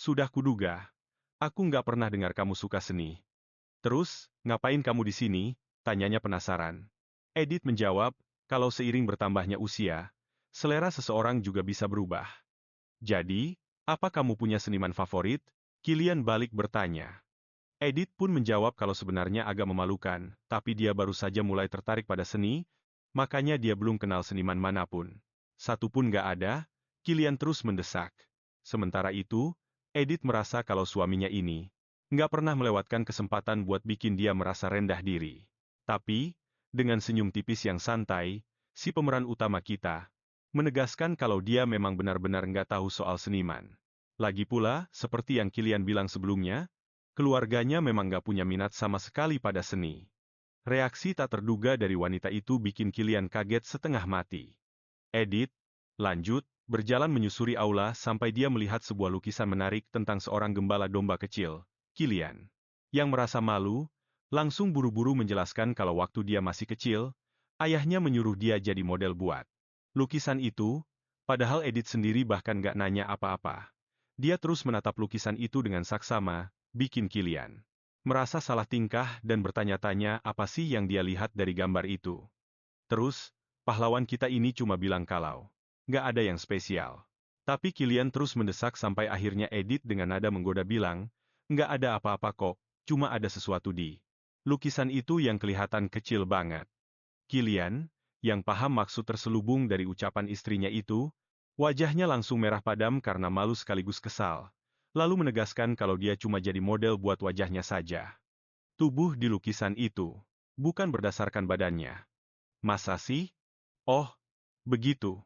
Sudah kuduga. Aku nggak pernah dengar kamu suka seni. Terus, ngapain kamu di sini? Tanyanya penasaran. Edith menjawab, kalau seiring bertambahnya usia, selera seseorang juga bisa berubah. Jadi, apa kamu punya seniman favorit? Kilian balik bertanya. Edith pun menjawab kalau sebenarnya agak memalukan, tapi dia baru saja mulai tertarik pada seni, makanya dia belum kenal seniman manapun. Satu pun gak ada, Kilian terus mendesak. Sementara itu, Edith merasa kalau suaminya ini nggak pernah melewatkan kesempatan buat bikin dia merasa rendah diri. Tapi, dengan senyum tipis yang santai, si pemeran utama kita menegaskan kalau dia memang benar-benar nggak tahu soal seniman. Lagi pula, seperti yang Kilian bilang sebelumnya, keluarganya memang nggak punya minat sama sekali pada seni. Reaksi tak terduga dari wanita itu bikin Kilian kaget setengah mati. Edith, lanjut, berjalan menyusuri aula sampai dia melihat sebuah lukisan menarik tentang seorang gembala domba kecil. Kilian, yang merasa malu, langsung buru-buru menjelaskan kalau waktu dia masih kecil, ayahnya menyuruh dia jadi model buat lukisan itu, padahal Edith sendiri bahkan gak nanya apa-apa. Dia terus menatap lukisan itu dengan saksama, bikin Kilian merasa salah tingkah dan bertanya-tanya apa sih yang dia lihat dari gambar itu. Terus, pahlawan kita ini cuma bilang kalau nggak ada yang spesial. Tapi Kilian terus mendesak sampai akhirnya Edith dengan nada menggoda bilang, nggak ada apa-apa kok, cuma ada sesuatu di lukisan itu yang kelihatan kecil banget. Kilian, yang paham maksud terselubung dari ucapan istrinya itu, wajahnya langsung merah padam karena malu sekaligus kesal. Lalu menegaskan kalau dia cuma jadi model buat wajahnya saja. Tubuh di lukisan itu, bukan berdasarkan badannya. Masa sih? Oh, begitu.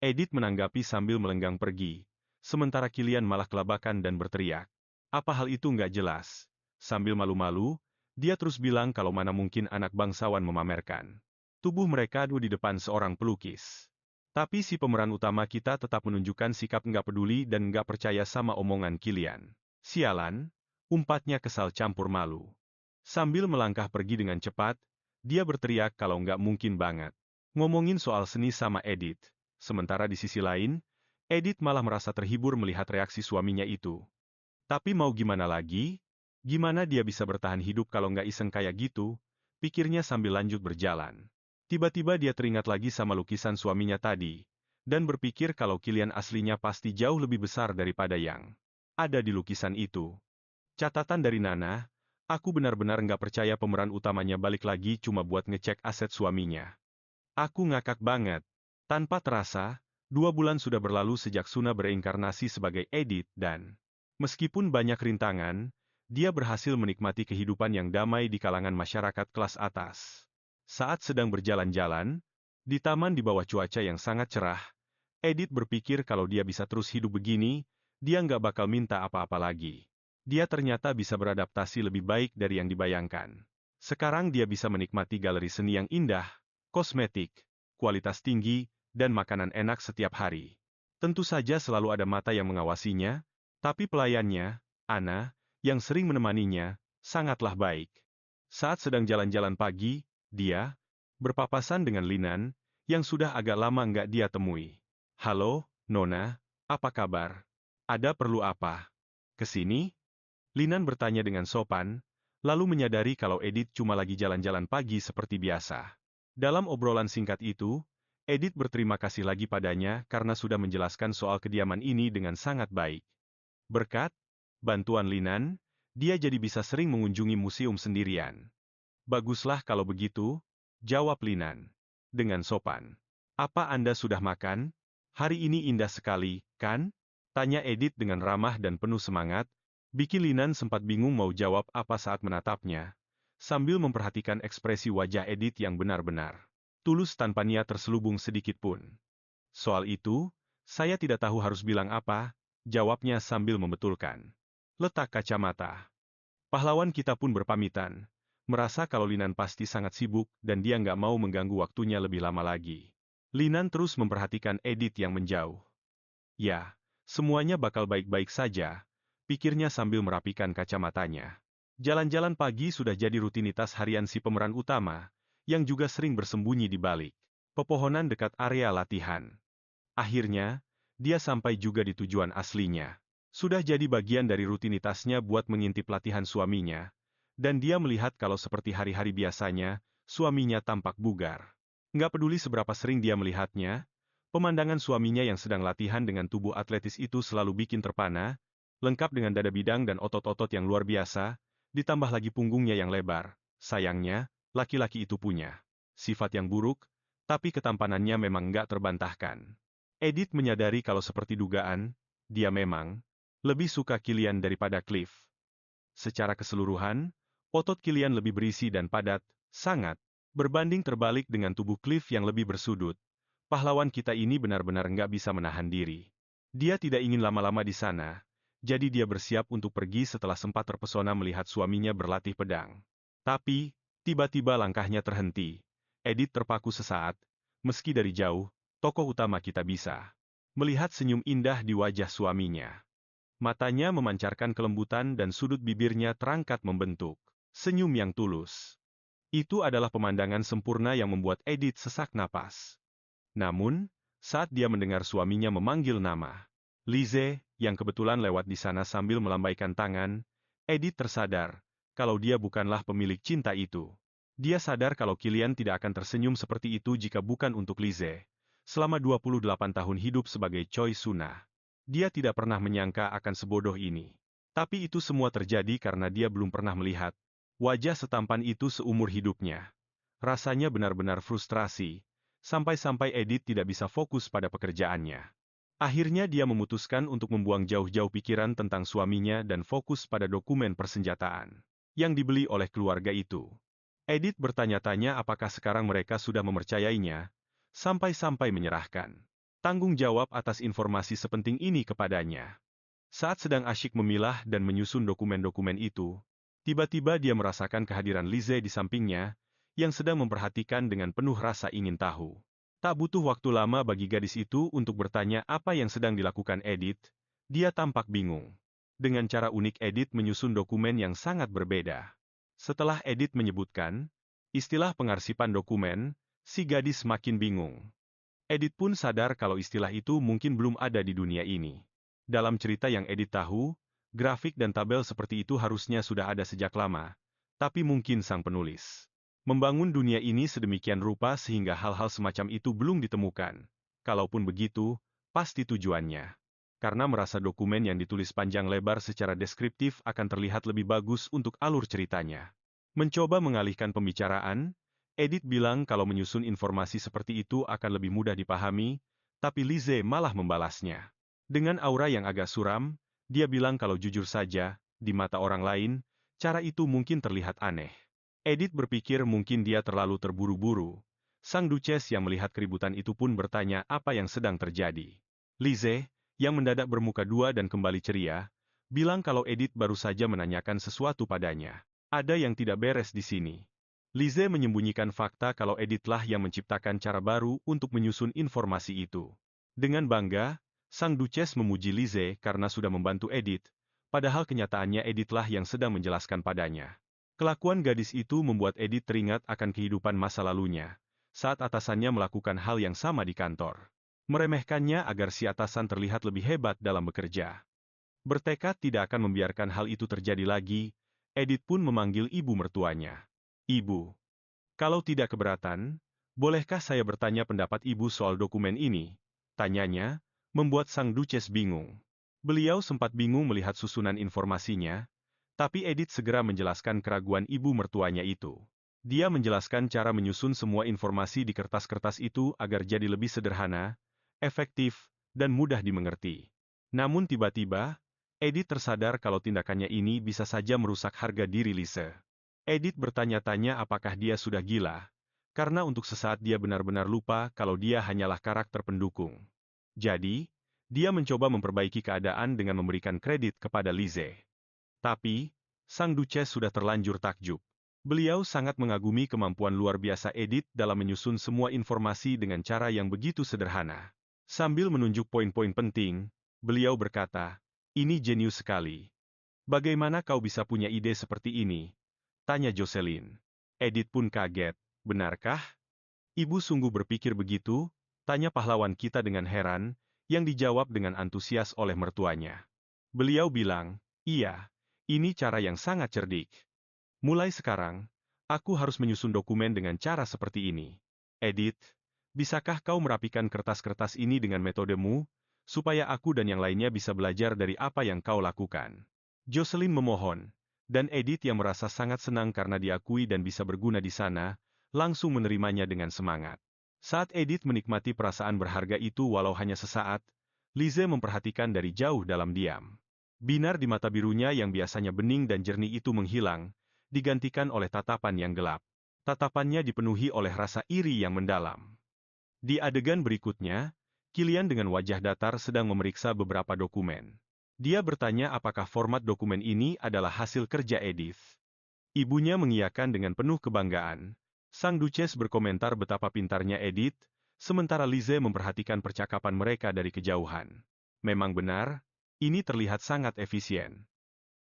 Edith menanggapi sambil melenggang pergi. Sementara Kilian malah kelabakan dan berteriak. Apa hal itu nggak jelas? Sambil malu-malu, dia terus bilang kalau mana mungkin anak bangsawan memamerkan tubuh mereka di depan seorang pelukis. Tapi si pemeran utama kita tetap menunjukkan sikap nggak peduli dan nggak percaya sama omongan Kilian. Sialan, umpatnya kesal campur malu. Sambil melangkah pergi dengan cepat, dia berteriak kalau nggak mungkin banget ngomongin soal seni sama Edith. Sementara di sisi lain, Edith malah merasa terhibur melihat reaksi suaminya itu. Tapi mau gimana lagi? Gimana dia bisa bertahan hidup kalau nggak iseng kayak gitu? Pikirnya sambil lanjut berjalan. Tiba-tiba dia teringat lagi sama lukisan suaminya tadi, dan berpikir kalau Kilian aslinya pasti jauh lebih besar daripada yang ada di lukisan itu. Catatan dari Nana, aku benar-benar nggak percaya pemeran utamanya balik lagi cuma buat ngecek aset suaminya. Aku ngakak banget. Tanpa terasa, 2 bulan sudah berlalu sejak Suna bereinkarnasi sebagai Edith dan meskipun banyak rintangan, dia berhasil menikmati kehidupan yang damai di kalangan masyarakat kelas atas. Saat sedang berjalan-jalan, di taman di bawah cuaca yang sangat cerah, Edith berpikir kalau dia bisa terus hidup begini, dia nggak bakal minta apa-apa lagi. Dia ternyata bisa beradaptasi lebih baik dari yang dibayangkan. Sekarang dia bisa menikmati galeri seni yang indah, kosmetik, kualitas tinggi, dan makanan enak setiap hari. Tentu saja selalu ada mata yang mengawasinya, tapi pelayannya, Anna, yang sering menemaninya, sangatlah baik. Saat sedang jalan-jalan pagi, dia berpapasan dengan Linan, yang sudah agak lama nggak dia temui. Halo, Nona, apa kabar? Ada perlu apa? Kesini? Linan bertanya dengan sopan, lalu menyadari kalau Edith cuma lagi jalan-jalan pagi seperti biasa. Dalam obrolan singkat itu, Edith berterima kasih lagi padanya karena sudah menjelaskan soal kediaman ini dengan sangat baik. Berkat bantuan Linan, dia jadi bisa sering mengunjungi museum sendirian. Baguslah kalau begitu, jawab Linan dengan sopan. Apa Anda sudah makan? Hari ini indah sekali, kan? Tanya Edith dengan ramah dan penuh semangat, bikin Linan sempat bingung mau jawab apa saat menatapnya, sambil memperhatikan ekspresi wajah Edith yang benar-benar tulus tanpa niat terselubung sedikit pun. Soal itu, saya tidak tahu harus bilang apa, jawabnya sambil membetulkan letak kacamata. Pahlawan kita pun berpamitan, merasa kalau Linan pasti sangat sibuk dan dia nggak mau mengganggu waktunya lebih lama lagi. Linan terus memperhatikan Edith yang menjauh. Ya, semuanya bakal baik-baik saja, pikirnya sambil merapikan kacamatanya. Jalan-jalan pagi sudah jadi rutinitas harian si pemeran utama, yang juga sering bersembunyi di balik pepohonan dekat area latihan. Akhirnya, dia sampai juga di tujuan aslinya. Sudah jadi bagian dari rutinitasnya buat mengintip latihan suaminya, dan dia melihat kalau seperti hari-hari biasanya, suaminya tampak bugar. Nggak peduli seberapa sering dia melihatnya, pemandangan suaminya yang sedang latihan dengan tubuh atletis itu selalu bikin terpana, lengkap dengan dada bidang dan otot-otot yang luar biasa, ditambah lagi punggungnya yang lebar. Sayangnya, laki-laki itu punya sifat yang buruk, tapi ketampanannya memang nggak terbantahkan. Edith menyadari kalau seperti dugaan, dia memang lebih suka Kilian daripada Cliff. Secara keseluruhan, otot Kilian lebih berisi dan padat, sangat berbanding terbalik dengan tubuh Cliff yang lebih bersudut. Pahlawan kita ini benar-benar nggak bisa menahan diri. Dia tidak ingin lama-lama di sana, jadi dia bersiap untuk pergi setelah sempat terpesona melihat suaminya berlatih pedang. Tapi, tiba-tiba langkahnya terhenti. Edith terpaku sesaat, meski dari jauh, tokoh utama kita bisa melihat senyum indah di wajah suaminya. Matanya memancarkan kelembutan dan sudut bibirnya terangkat membentuk senyum yang tulus. Itu adalah pemandangan sempurna yang membuat Edith sesak napas. Namun, saat dia mendengar suaminya memanggil nama Lize, yang kebetulan lewat di sana sambil melambaikan tangan, Edith tersadar kalau dia bukanlah pemilik cinta itu. Dia sadar kalau Kilian tidak akan tersenyum seperti itu jika bukan untuk Lize. Selama 28 tahun hidup sebagai Choi Suna, dia tidak pernah menyangka akan sebodoh ini. Tapi itu semua terjadi karena dia belum pernah melihat wajah setampan itu seumur hidupnya. Rasanya benar-benar frustrasi, sampai-sampai Edith tidak bisa fokus pada pekerjaannya. Akhirnya dia memutuskan untuk membuang jauh-jauh pikiran tentang suaminya dan fokus pada dokumen persenjataan yang dibeli oleh keluarga itu. Edith bertanya-tanya apakah sekarang mereka sudah mempercayainya, sampai-sampai menyerahkan tanggung jawab atas informasi sepenting ini kepadanya. Saat sedang asyik memilah dan menyusun dokumen-dokumen itu, tiba-tiba dia merasakan kehadiran Lize di sampingnya, yang sedang memperhatikan dengan penuh rasa ingin tahu. Tak butuh waktu lama bagi gadis itu untuk bertanya apa yang sedang dilakukan Edith, dia tampak bingung. Dengan cara unik Edith menyusun dokumen yang sangat berbeda. Setelah Edith menyebutkan istilah pengarsipan dokumen, si gadis makin bingung. Edith pun sadar kalau istilah itu mungkin belum ada di dunia ini. Dalam cerita yang Edith tahu, grafik dan tabel seperti itu harusnya sudah ada sejak lama, tapi mungkin sang penulis membangun dunia ini sedemikian rupa sehingga hal-hal semacam itu belum ditemukan. Kalaupun begitu, pasti tujuannya. Karena merasa dokumen yang ditulis panjang lebar secara deskriptif akan terlihat lebih bagus untuk alur ceritanya. Mencoba mengalihkan pembicaraan, Edith bilang kalau menyusun informasi seperti itu akan lebih mudah dipahami, tapi Lize malah membalasnya. Dengan aura yang agak suram, dia bilang kalau jujur saja, di mata orang lain, cara itu mungkin terlihat aneh. Edith berpikir mungkin dia terlalu terburu-buru. Sang Duchess yang melihat keributan itu pun bertanya apa yang sedang terjadi. Lize, yang mendadak bermuka dua dan kembali ceria, bilang kalau Edith baru saja menanyakan sesuatu padanya. Ada yang tidak beres di sini. Lize menyembunyikan fakta kalau Edith lah yang menciptakan cara baru untuk menyusun informasi itu. Dengan bangga, Sang Duchess memuji Lize karena sudah membantu Edith, padahal kenyataannya Edith lah yang sedang menjelaskan padanya. Kelakuan gadis itu membuat Edith teringat akan kehidupan masa lalunya, saat atasannya melakukan hal yang sama di kantor. Meremehkannya agar si atasan terlihat lebih hebat dalam bekerja. Bertekad tidak akan membiarkan hal itu terjadi lagi, Edith pun memanggil ibu mertuanya. Ibu, kalau tidak keberatan, bolehkah saya bertanya pendapat ibu soal dokumen ini? Tanyanya, membuat Sang Duchess bingung. Beliau sempat bingung melihat susunan informasinya, tapi Edith segera menjelaskan keraguan ibu mertuanya itu. Dia menjelaskan cara menyusun semua informasi di kertas-kertas itu agar jadi lebih sederhana, efektif, dan mudah dimengerti. Namun tiba-tiba, Edith tersadar kalau tindakannya ini bisa saja merusak harga diri Lise. Edith bertanya-tanya apakah dia sudah gila, karena untuk sesaat dia benar-benar lupa kalau dia hanyalah karakter pendukung. Jadi, dia mencoba memperbaiki keadaan dengan memberikan kredit kepada Lize. Tapi, Sang Duchess sudah terlanjur takjub. Beliau sangat mengagumi kemampuan luar biasa Edith dalam menyusun semua informasi dengan cara yang begitu sederhana. Sambil menunjuk poin-poin penting, beliau berkata, "Ini jenius sekali. Bagaimana kau bisa punya ide seperti ini?" Tanya Jocelyn. Edith pun kaget. "Benarkah? Ibu sungguh berpikir begitu?" Tanya pahlawan kita dengan heran, yang dijawab dengan antusias oleh mertuanya. Beliau bilang, iya, ini cara yang sangat cerdik. Mulai sekarang, aku harus menyusun dokumen dengan cara seperti ini. Edith, bisakah kau merapikan kertas-kertas ini dengan metodemu, supaya aku dan yang lainnya bisa belajar dari apa yang kau lakukan? Jocelyn memohon, dan Edith yang merasa sangat senang karena diakui dan bisa berguna di sana, langsung menerimanya dengan semangat. Saat Edith menikmati perasaan berharga itu walau hanya sesaat, Lise memperhatikan dari jauh dalam diam. Binar di mata birunya yang biasanya bening dan jernih itu menghilang, digantikan oleh tatapan yang gelap. Tatapannya dipenuhi oleh rasa iri yang mendalam. Di adegan berikutnya, Kilian dengan wajah datar sedang memeriksa beberapa dokumen. Dia bertanya apakah format dokumen ini adalah hasil kerja Edith. Ibunya mengiyakan dengan penuh kebanggaan. Sang Duchess berkomentar betapa pintarnya Edith, sementara Lise memperhatikan percakapan mereka dari kejauhan. Memang benar, ini terlihat sangat efisien.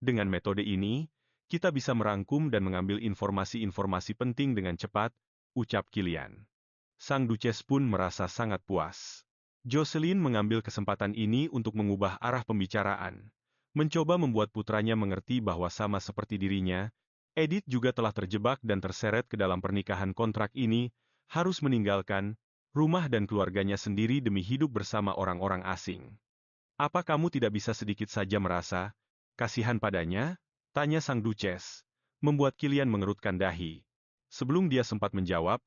Dengan metode ini, kita bisa merangkum dan mengambil informasi-informasi penting dengan cepat, ucap Kilian. Sang Duchess pun merasa sangat puas. Jocelyn mengambil kesempatan ini untuk mengubah arah pembicaraan. Mencoba membuat putranya mengerti bahwa sama seperti dirinya, Edith juga telah terjebak dan terseret ke dalam pernikahan kontrak ini, harus meninggalkan rumah dan keluarganya sendiri demi hidup bersama orang-orang asing. Apa kamu tidak bisa sedikit saja merasa kasihan padanya? Tanya sang Duchess, membuat Kilian mengerutkan dahi. Sebelum dia sempat menjawab,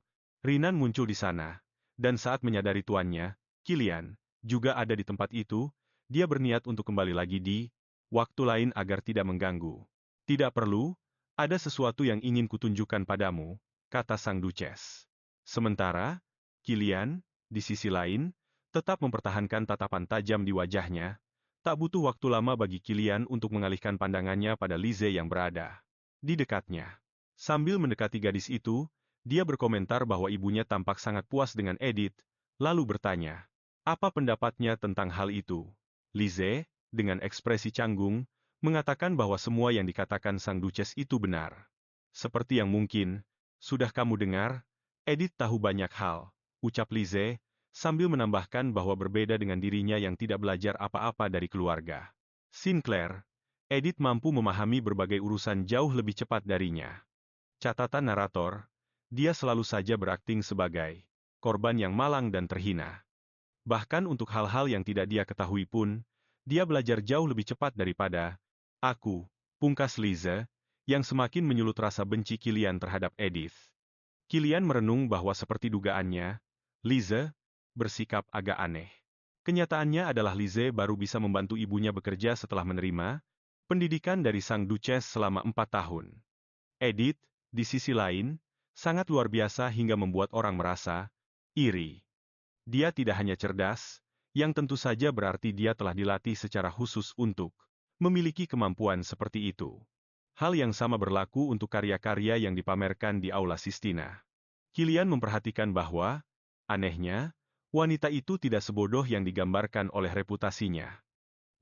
Rinan muncul di sana, dan saat menyadari tuannya, Kilian, juga ada di tempat itu, dia berniat untuk kembali lagi di waktu lain agar tidak mengganggu. Tidak perlu, ada sesuatu yang ingin kutunjukkan padamu, kata sang Duchess. Sementara, Kilian, di sisi lain, tetap mempertahankan tatapan tajam di wajahnya. Tak butuh waktu lama bagi Kilian untuk mengalihkan pandangannya pada Lise yang berada di dekatnya. Sambil mendekati gadis itu, dia berkomentar bahwa ibunya tampak sangat puas dengan Edith, lalu bertanya, apa pendapatnya tentang hal itu? Lise, dengan ekspresi canggung, mengatakan bahwa semua yang dikatakan sang Duchess itu benar. Seperti yang mungkin, sudah kamu dengar, Edith tahu banyak hal, ucap Lise, sambil menambahkan bahwa berbeda dengan dirinya yang tidak belajar apa-apa dari keluarga Sinclair, Edith mampu memahami berbagai urusan jauh lebih cepat darinya. Catatan narator, dia selalu saja berakting sebagai korban yang malang dan terhina. Bahkan untuk hal-hal yang tidak dia ketahui pun, dia belajar jauh lebih cepat daripada aku, pungkas Lise, yang semakin menyulut rasa benci Kilian terhadap Edith. Kilian merenung bahwa seperti dugaannya, Lise bersikap agak aneh. Kenyataannya adalah Lise baru bisa membantu ibunya bekerja setelah menerima pendidikan dari sang Duchess selama 4 tahun. Edith, di sisi lain, sangat luar biasa hingga membuat orang merasa iri. Dia tidak hanya cerdas, yang tentu saja berarti dia telah dilatih secara khusus untuk memiliki kemampuan seperti itu. Hal yang sama berlaku untuk karya-karya yang dipamerkan di Aula Sistina. Kilian memperhatikan bahwa, anehnya, wanita itu tidak sebodoh yang digambarkan oleh reputasinya.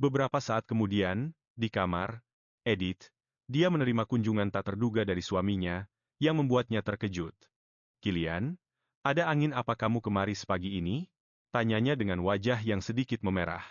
Beberapa saat kemudian, di kamar, Edith, dia menerima kunjungan tak terduga dari suaminya, yang membuatnya terkejut. Kilian, ada angin apa kamu kemari sepagi ini? Tanyanya dengan wajah yang sedikit memerah.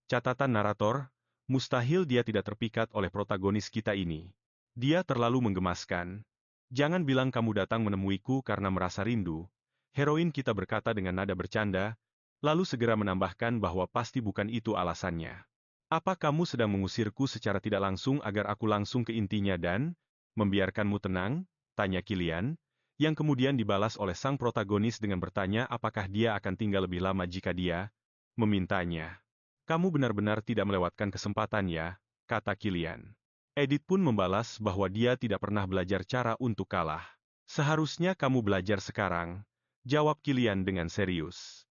Catatan narator, mustahil dia tidak terpikat oleh protagonis kita ini. Dia terlalu menggemaskan. Jangan bilang kamu datang menemuiku karena merasa rindu. Heroin kita berkata dengan nada bercanda, lalu segera menambahkan bahwa pasti bukan itu alasannya. Apa kamu sedang mengusirku secara tidak langsung agar aku langsung ke intinya dan membiarkanmu tenang? Tanya Kilian, yang kemudian dibalas oleh sang protagonis dengan bertanya apakah dia akan tinggal lebih lama jika dia memintanya. Kamu benar-benar tidak melewatkan kesempatan ya, kata Kilian. Edith pun membalas bahwa dia tidak pernah belajar cara untuk kalah. Seharusnya kamu belajar sekarang, jawab Kilian dengan serius.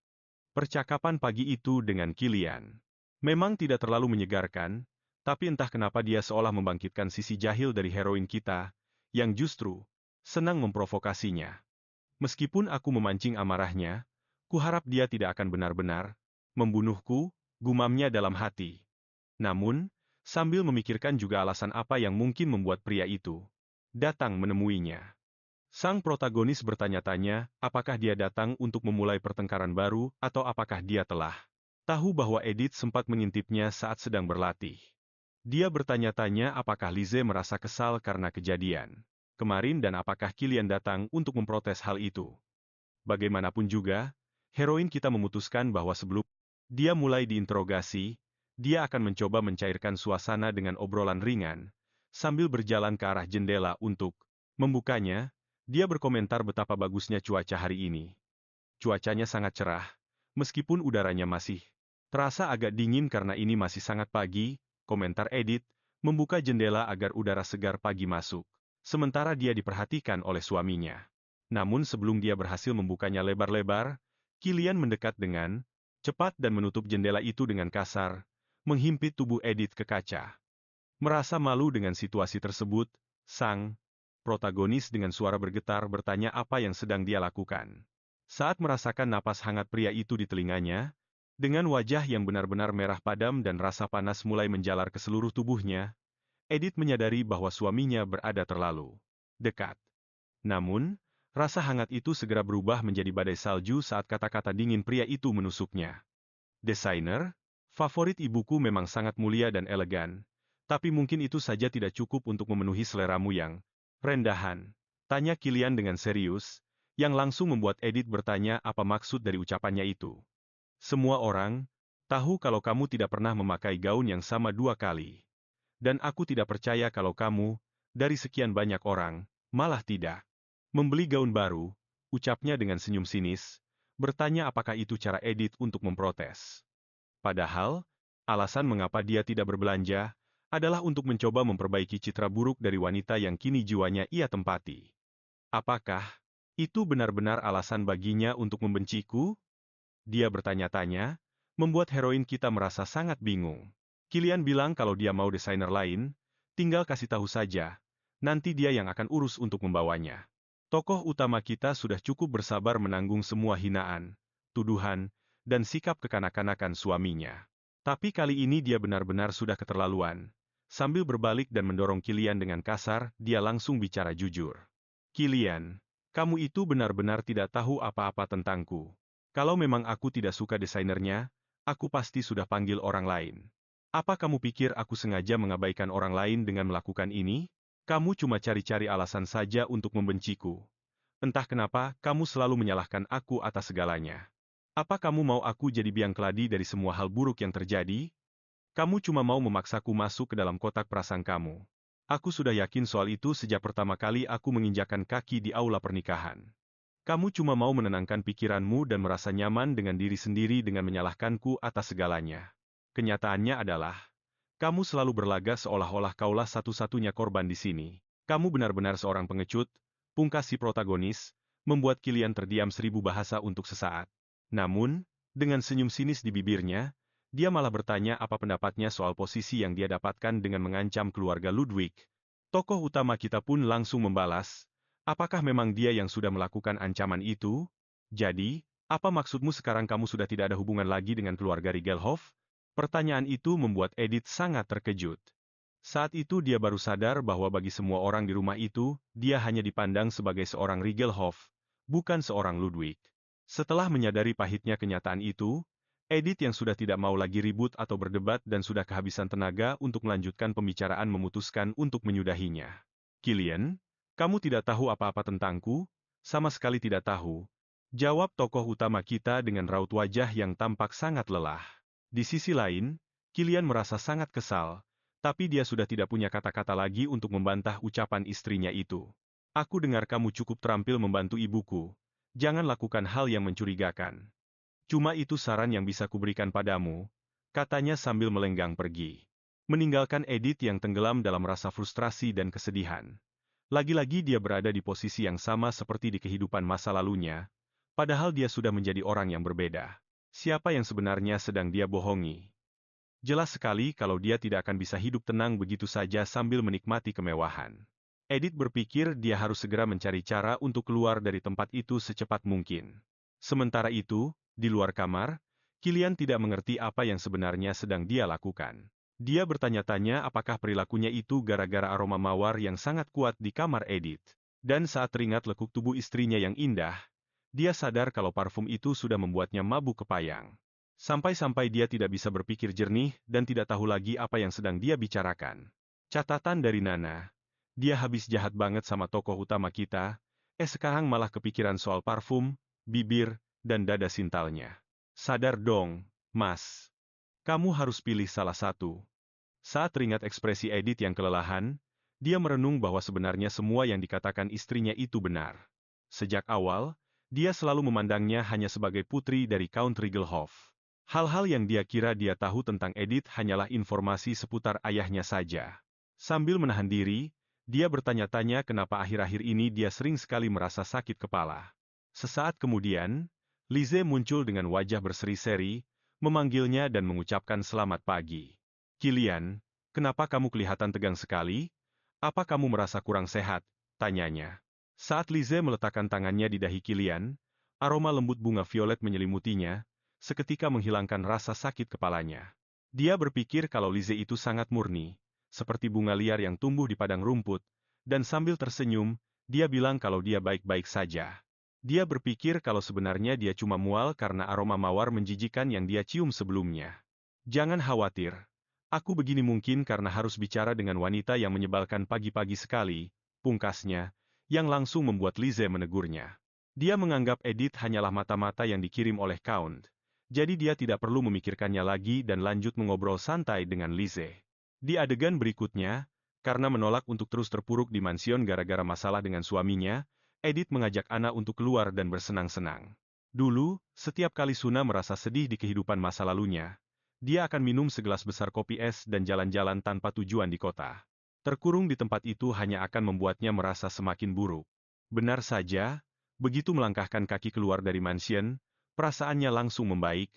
Percakapan pagi itu dengan Kilian memang tidak terlalu menyegarkan, tapi entah kenapa dia seolah membangkitkan sisi jahil dari heroin kita, yang justru senang memprovokasinya. Meskipun aku memancing amarahnya, kuharap dia tidak akan benar-benar membunuhku, gumamnya dalam hati. Namun, sambil memikirkan juga alasan apa yang mungkin membuat pria itu datang menemuinya. Sang protagonis bertanya-tanya, apakah dia datang untuk memulai pertengkaran baru, atau apakah dia telah tahu bahwa Edith sempat mengintipnya saat sedang berlatih. Dia bertanya-tanya apakah Lise merasa kesal karena kejadian kemarin dan apakah Kilian datang untuk memprotes hal itu. Bagaimanapun juga, heroin kita memutuskan bahwa sebelum dia mulai diinterogasi, dia akan mencoba mencairkan suasana dengan obrolan ringan, sambil berjalan ke arah jendela untuk membukanya. Dia berkomentar betapa bagusnya cuaca hari ini. Cuacanya sangat cerah, meskipun udaranya masih terasa agak dingin karena ini masih sangat pagi, komentar Edith, membuka jendela agar udara segar pagi masuk. Sementara dia diperhatikan oleh suaminya. Namun sebelum dia berhasil membukanya lebar-lebar, Kilian mendekat dengan cepat dan menutup jendela itu dengan kasar, menghimpit tubuh Edith ke kaca. Merasa malu dengan situasi tersebut, sang protagonis dengan suara bergetar bertanya apa yang sedang dia lakukan. Saat merasakan napas hangat pria itu di telinganya, dengan wajah yang benar-benar merah padam dan rasa panas mulai menjalar ke seluruh tubuhnya, Edith menyadari bahwa suaminya berada terlalu dekat. Namun, rasa hangat itu segera berubah menjadi badai salju saat kata-kata dingin pria itu menusuknya. Desainer, favorit ibuku memang sangat mulia dan elegan, tapi mungkin itu saja tidak cukup untuk memenuhi seleramu yang rendahan. Tanya Kilian dengan serius, yang langsung membuat Edith bertanya apa maksud dari ucapannya itu. Semua orang tahu kalau kamu tidak pernah memakai gaun yang sama 2 kali. Dan aku tidak percaya kalau kamu, dari sekian banyak orang, malah tidak membeli gaun baru, ucapnya dengan senyum sinis, bertanya apakah itu cara Edith untuk memprotes. Padahal, alasan mengapa dia tidak berbelanja, adalah untuk mencoba memperbaiki citra buruk dari wanita yang kini jiwanya ia tempati. Apakah itu benar-benar alasan baginya untuk membenciku? Dia bertanya-tanya, membuat heroin kita merasa sangat bingung. Kilian bilang kalau dia mau desainer lain, tinggal kasih tahu saja, nanti dia yang akan urus untuk membawanya. Tokoh utama kita sudah cukup bersabar menanggung semua hinaan, tuduhan, dan sikap kekanak-kanakan suaminya. Tapi kali ini dia benar-benar sudah keterlaluan. Sambil berbalik dan mendorong Kilian dengan kasar, dia langsung bicara jujur. Kilian, kamu itu benar-benar tidak tahu apa-apa tentangku. Kalau memang aku tidak suka desainernya, aku pasti sudah panggil orang lain. Apa kamu pikir aku sengaja mengabaikan orang lain dengan melakukan ini? Kamu cuma cari-cari alasan saja untuk membenciku. Entah kenapa, kamu selalu menyalahkan aku atas segalanya. Apa kamu mau aku jadi biang keladi dari semua hal buruk yang terjadi? Kamu cuma mau memaksaku masuk ke dalam kotak prasangkamu. Aku sudah yakin soal itu sejak pertama kali aku menginjakan kaki di aula pernikahan. Kamu cuma mau menenangkan pikiranmu dan merasa nyaman dengan diri sendiri dengan menyalahkanku atas segalanya. Kenyataannya adalah, kamu selalu berlaga seolah-olah kaulah satu-satunya korban di sini. Kamu benar-benar seorang pengecut, pungkas si protagonis, membuat Kilian terdiam 1000 bahasa untuk sesaat. Namun, dengan senyum sinis di bibirnya, dia malah bertanya apa pendapatnya soal posisi yang dia dapatkan dengan mengancam keluarga Ludwig. Tokoh utama kita pun langsung membalas, apakah memang dia yang sudah melakukan ancaman itu? Jadi, apa maksudmu sekarang kamu sudah tidak ada hubungan lagi dengan keluarga Rigelhoff? Pertanyaan itu membuat Edith sangat terkejut. Saat itu dia baru sadar bahwa bagi semua orang di rumah itu, dia hanya dipandang sebagai seorang Rigelhoff, bukan seorang Ludwig. Setelah menyadari pahitnya kenyataan itu, Edith yang sudah tidak mau lagi ribut atau berdebat dan sudah kehabisan tenaga untuk melanjutkan pembicaraan memutuskan untuk menyudahinya. Kilian, kamu tidak tahu apa-apa tentangku? Sama sekali tidak tahu. Jawab tokoh utama kita dengan raut wajah yang tampak sangat lelah. Di sisi lain, Kilian merasa sangat kesal, tapi dia sudah tidak punya kata-kata lagi untuk membantah ucapan istrinya itu. Aku dengar kamu cukup terampil membantu ibuku. Jangan lakukan hal yang mencurigakan. Cuma itu saran yang bisa kuberikan padamu, katanya sambil melenggang pergi. Meninggalkan Edith yang tenggelam dalam rasa frustrasi dan kesedihan. Lagi-lagi dia berada di posisi yang sama seperti di kehidupan masa lalunya, padahal dia sudah menjadi orang yang berbeda. Siapa yang sebenarnya sedang dia bohongi? Jelas sekali kalau dia tidak akan bisa hidup tenang begitu saja sambil menikmati kemewahan. Edith berpikir dia harus segera mencari cara untuk keluar dari tempat itu secepat mungkin. Sementara itu, di luar kamar, Kilian tidak mengerti apa yang sebenarnya sedang dia lakukan. Dia bertanya-tanya apakah perilakunya itu gara-gara aroma mawar yang sangat kuat di kamar Edith. Dan saat teringat lekuk tubuh istrinya yang indah, dia sadar kalau parfum itu sudah membuatnya mabuk kepayang. Sampai-sampai dia tidak bisa berpikir jernih dan tidak tahu lagi apa yang sedang dia bicarakan. Catatan dari Nana. Dia habis jahat banget sama tokoh utama kita, sekarang malah kepikiran soal parfum, bibir, dan dada sintalnya. Sadar dong, Mas. Kamu harus pilih salah satu. Saat teringat ekspresi Edith yang kelelahan, dia merenung bahwa sebenarnya semua yang dikatakan istrinya itu benar. Sejak awal, dia selalu memandangnya hanya sebagai putri dari Count Regelhof. Hal-hal yang dia kira dia tahu tentang Edith hanyalah informasi seputar ayahnya saja. Sambil menahan diri, dia bertanya-tanya kenapa akhir-akhir ini dia sering sekali merasa sakit kepala. Sesaat kemudian, Lise muncul dengan wajah berseri-seri, memanggilnya dan mengucapkan selamat pagi. Kilian, kenapa kamu kelihatan tegang sekali? Apa kamu merasa kurang sehat? Tanyanya. Saat Lise meletakkan tangannya di dahi Kilian, aroma lembut bunga violet menyelimutinya, seketika menghilangkan rasa sakit kepalanya. Dia berpikir kalau Lise itu sangat murni, seperti bunga liar yang tumbuh di padang rumput, dan sambil tersenyum, dia bilang kalau dia baik-baik saja. Dia berpikir kalau sebenarnya dia cuma mual karena aroma mawar menjijikan yang dia cium sebelumnya. Jangan khawatir. Aku begini mungkin karena harus bicara dengan wanita yang menyebalkan pagi-pagi sekali, pungkasnya, yang langsung membuat Lise menegurnya. Dia menganggap Edith hanyalah mata-mata yang dikirim oleh Count. Jadi dia tidak perlu memikirkannya lagi dan lanjut mengobrol santai dengan Lise. Di adegan berikutnya, karena menolak untuk terus terpuruk di mansion gara-gara masalah dengan suaminya, Edith mengajak Anna untuk keluar dan bersenang-senang. Dulu, setiap kali Suna merasa sedih di kehidupan masa lalunya, dia akan minum segelas besar kopi es dan jalan-jalan tanpa tujuan di kota. Terkurung di tempat itu hanya akan membuatnya merasa semakin buruk. Benar saja, begitu melangkahkan kaki keluar dari mansion, perasaannya langsung membaik.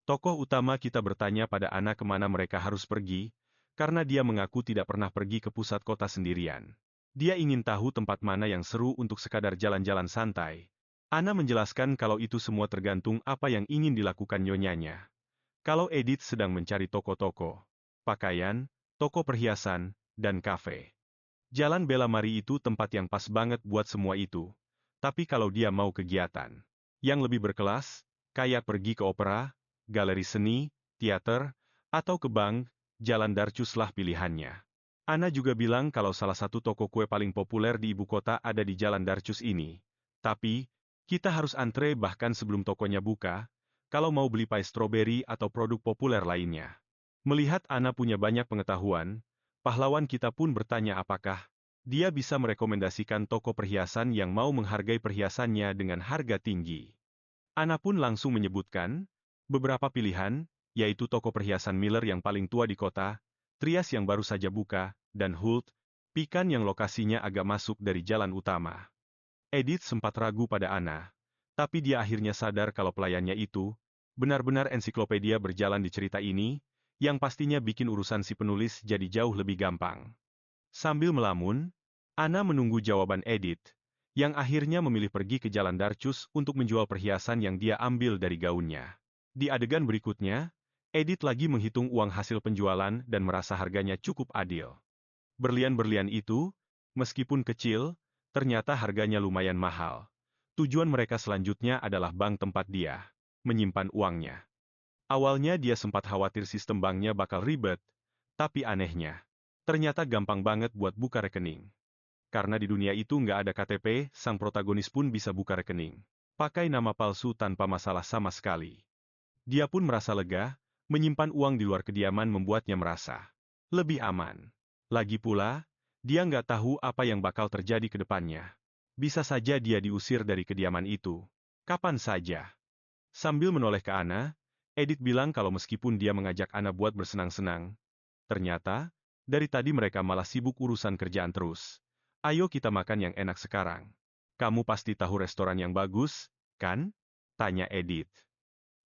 Tokoh utama kita bertanya pada Anna kemana mereka harus pergi, karena dia mengaku tidak pernah pergi ke pusat kota sendirian. Dia ingin tahu tempat mana yang seru untuk sekadar jalan-jalan santai. Anna menjelaskan kalau itu semua tergantung apa yang ingin dilakukan nyonyanya. Kalau Edith sedang mencari toko-toko, pakaian, toko perhiasan, dan kafe. Jalan Bella Marie itu tempat yang pas banget buat semua itu. Tapi kalau dia mau kegiatan yang lebih berkelas, kayak pergi ke opera, galeri seni, teater, atau ke bank, Jalan Darcus lah pilihannya. Anna juga bilang kalau salah satu toko kue paling populer di ibu kota ada di Jalan Darcus ini. Tapi, kita harus antre bahkan sebelum tokonya buka, kalau mau beli pie stroberi atau produk populer lainnya. Melihat Anna punya banyak pengetahuan, pahlawan kita pun bertanya apakah dia bisa merekomendasikan toko perhiasan yang mau menghargai perhiasannya dengan harga tinggi. Anna pun langsung menyebutkan beberapa pilihan, yaitu toko perhiasan Miller yang paling tua di kota, Trias yang baru saja buka, dan Hult, Pikan yang lokasinya agak masuk dari jalan utama. Edith sempat ragu pada Anna, tapi dia akhirnya sadar kalau pelayannya itu benar-benar ensiklopedia berjalan di cerita ini, yang pastinya bikin urusan si penulis jadi jauh lebih gampang. Sambil melamun, Anna menunggu jawaban Edith, yang akhirnya memilih pergi ke Jalan Darcus untuk menjual perhiasan yang dia ambil dari gaunnya. Di adegan berikutnya, Edith lagi menghitung uang hasil penjualan dan merasa harganya cukup adil. Berlian-berlian itu, meskipun kecil, ternyata harganya lumayan mahal. Tujuan mereka selanjutnya adalah bank tempat dia menyimpan uangnya. Awalnya dia sempat khawatir sistem banknya bakal ribet, tapi anehnya, ternyata gampang banget buat buka rekening. Karena di dunia itu nggak ada KTP, sang protagonis pun bisa buka rekening. Pakai nama palsu tanpa masalah sama sekali. Dia pun merasa lega, menyimpan uang di luar kediaman membuatnya merasa lebih aman. Lagi pula, dia nggak tahu apa yang bakal terjadi ke depannya. Bisa saja dia diusir dari kediaman itu. Kapan saja. Sambil menoleh ke Anna, Edith bilang kalau meskipun dia mengajak Anna buat bersenang-senang, ternyata, dari tadi mereka malah sibuk urusan kerjaan terus. Ayo kita makan yang enak sekarang. Kamu pasti tahu restoran yang bagus, kan? Tanya Edith.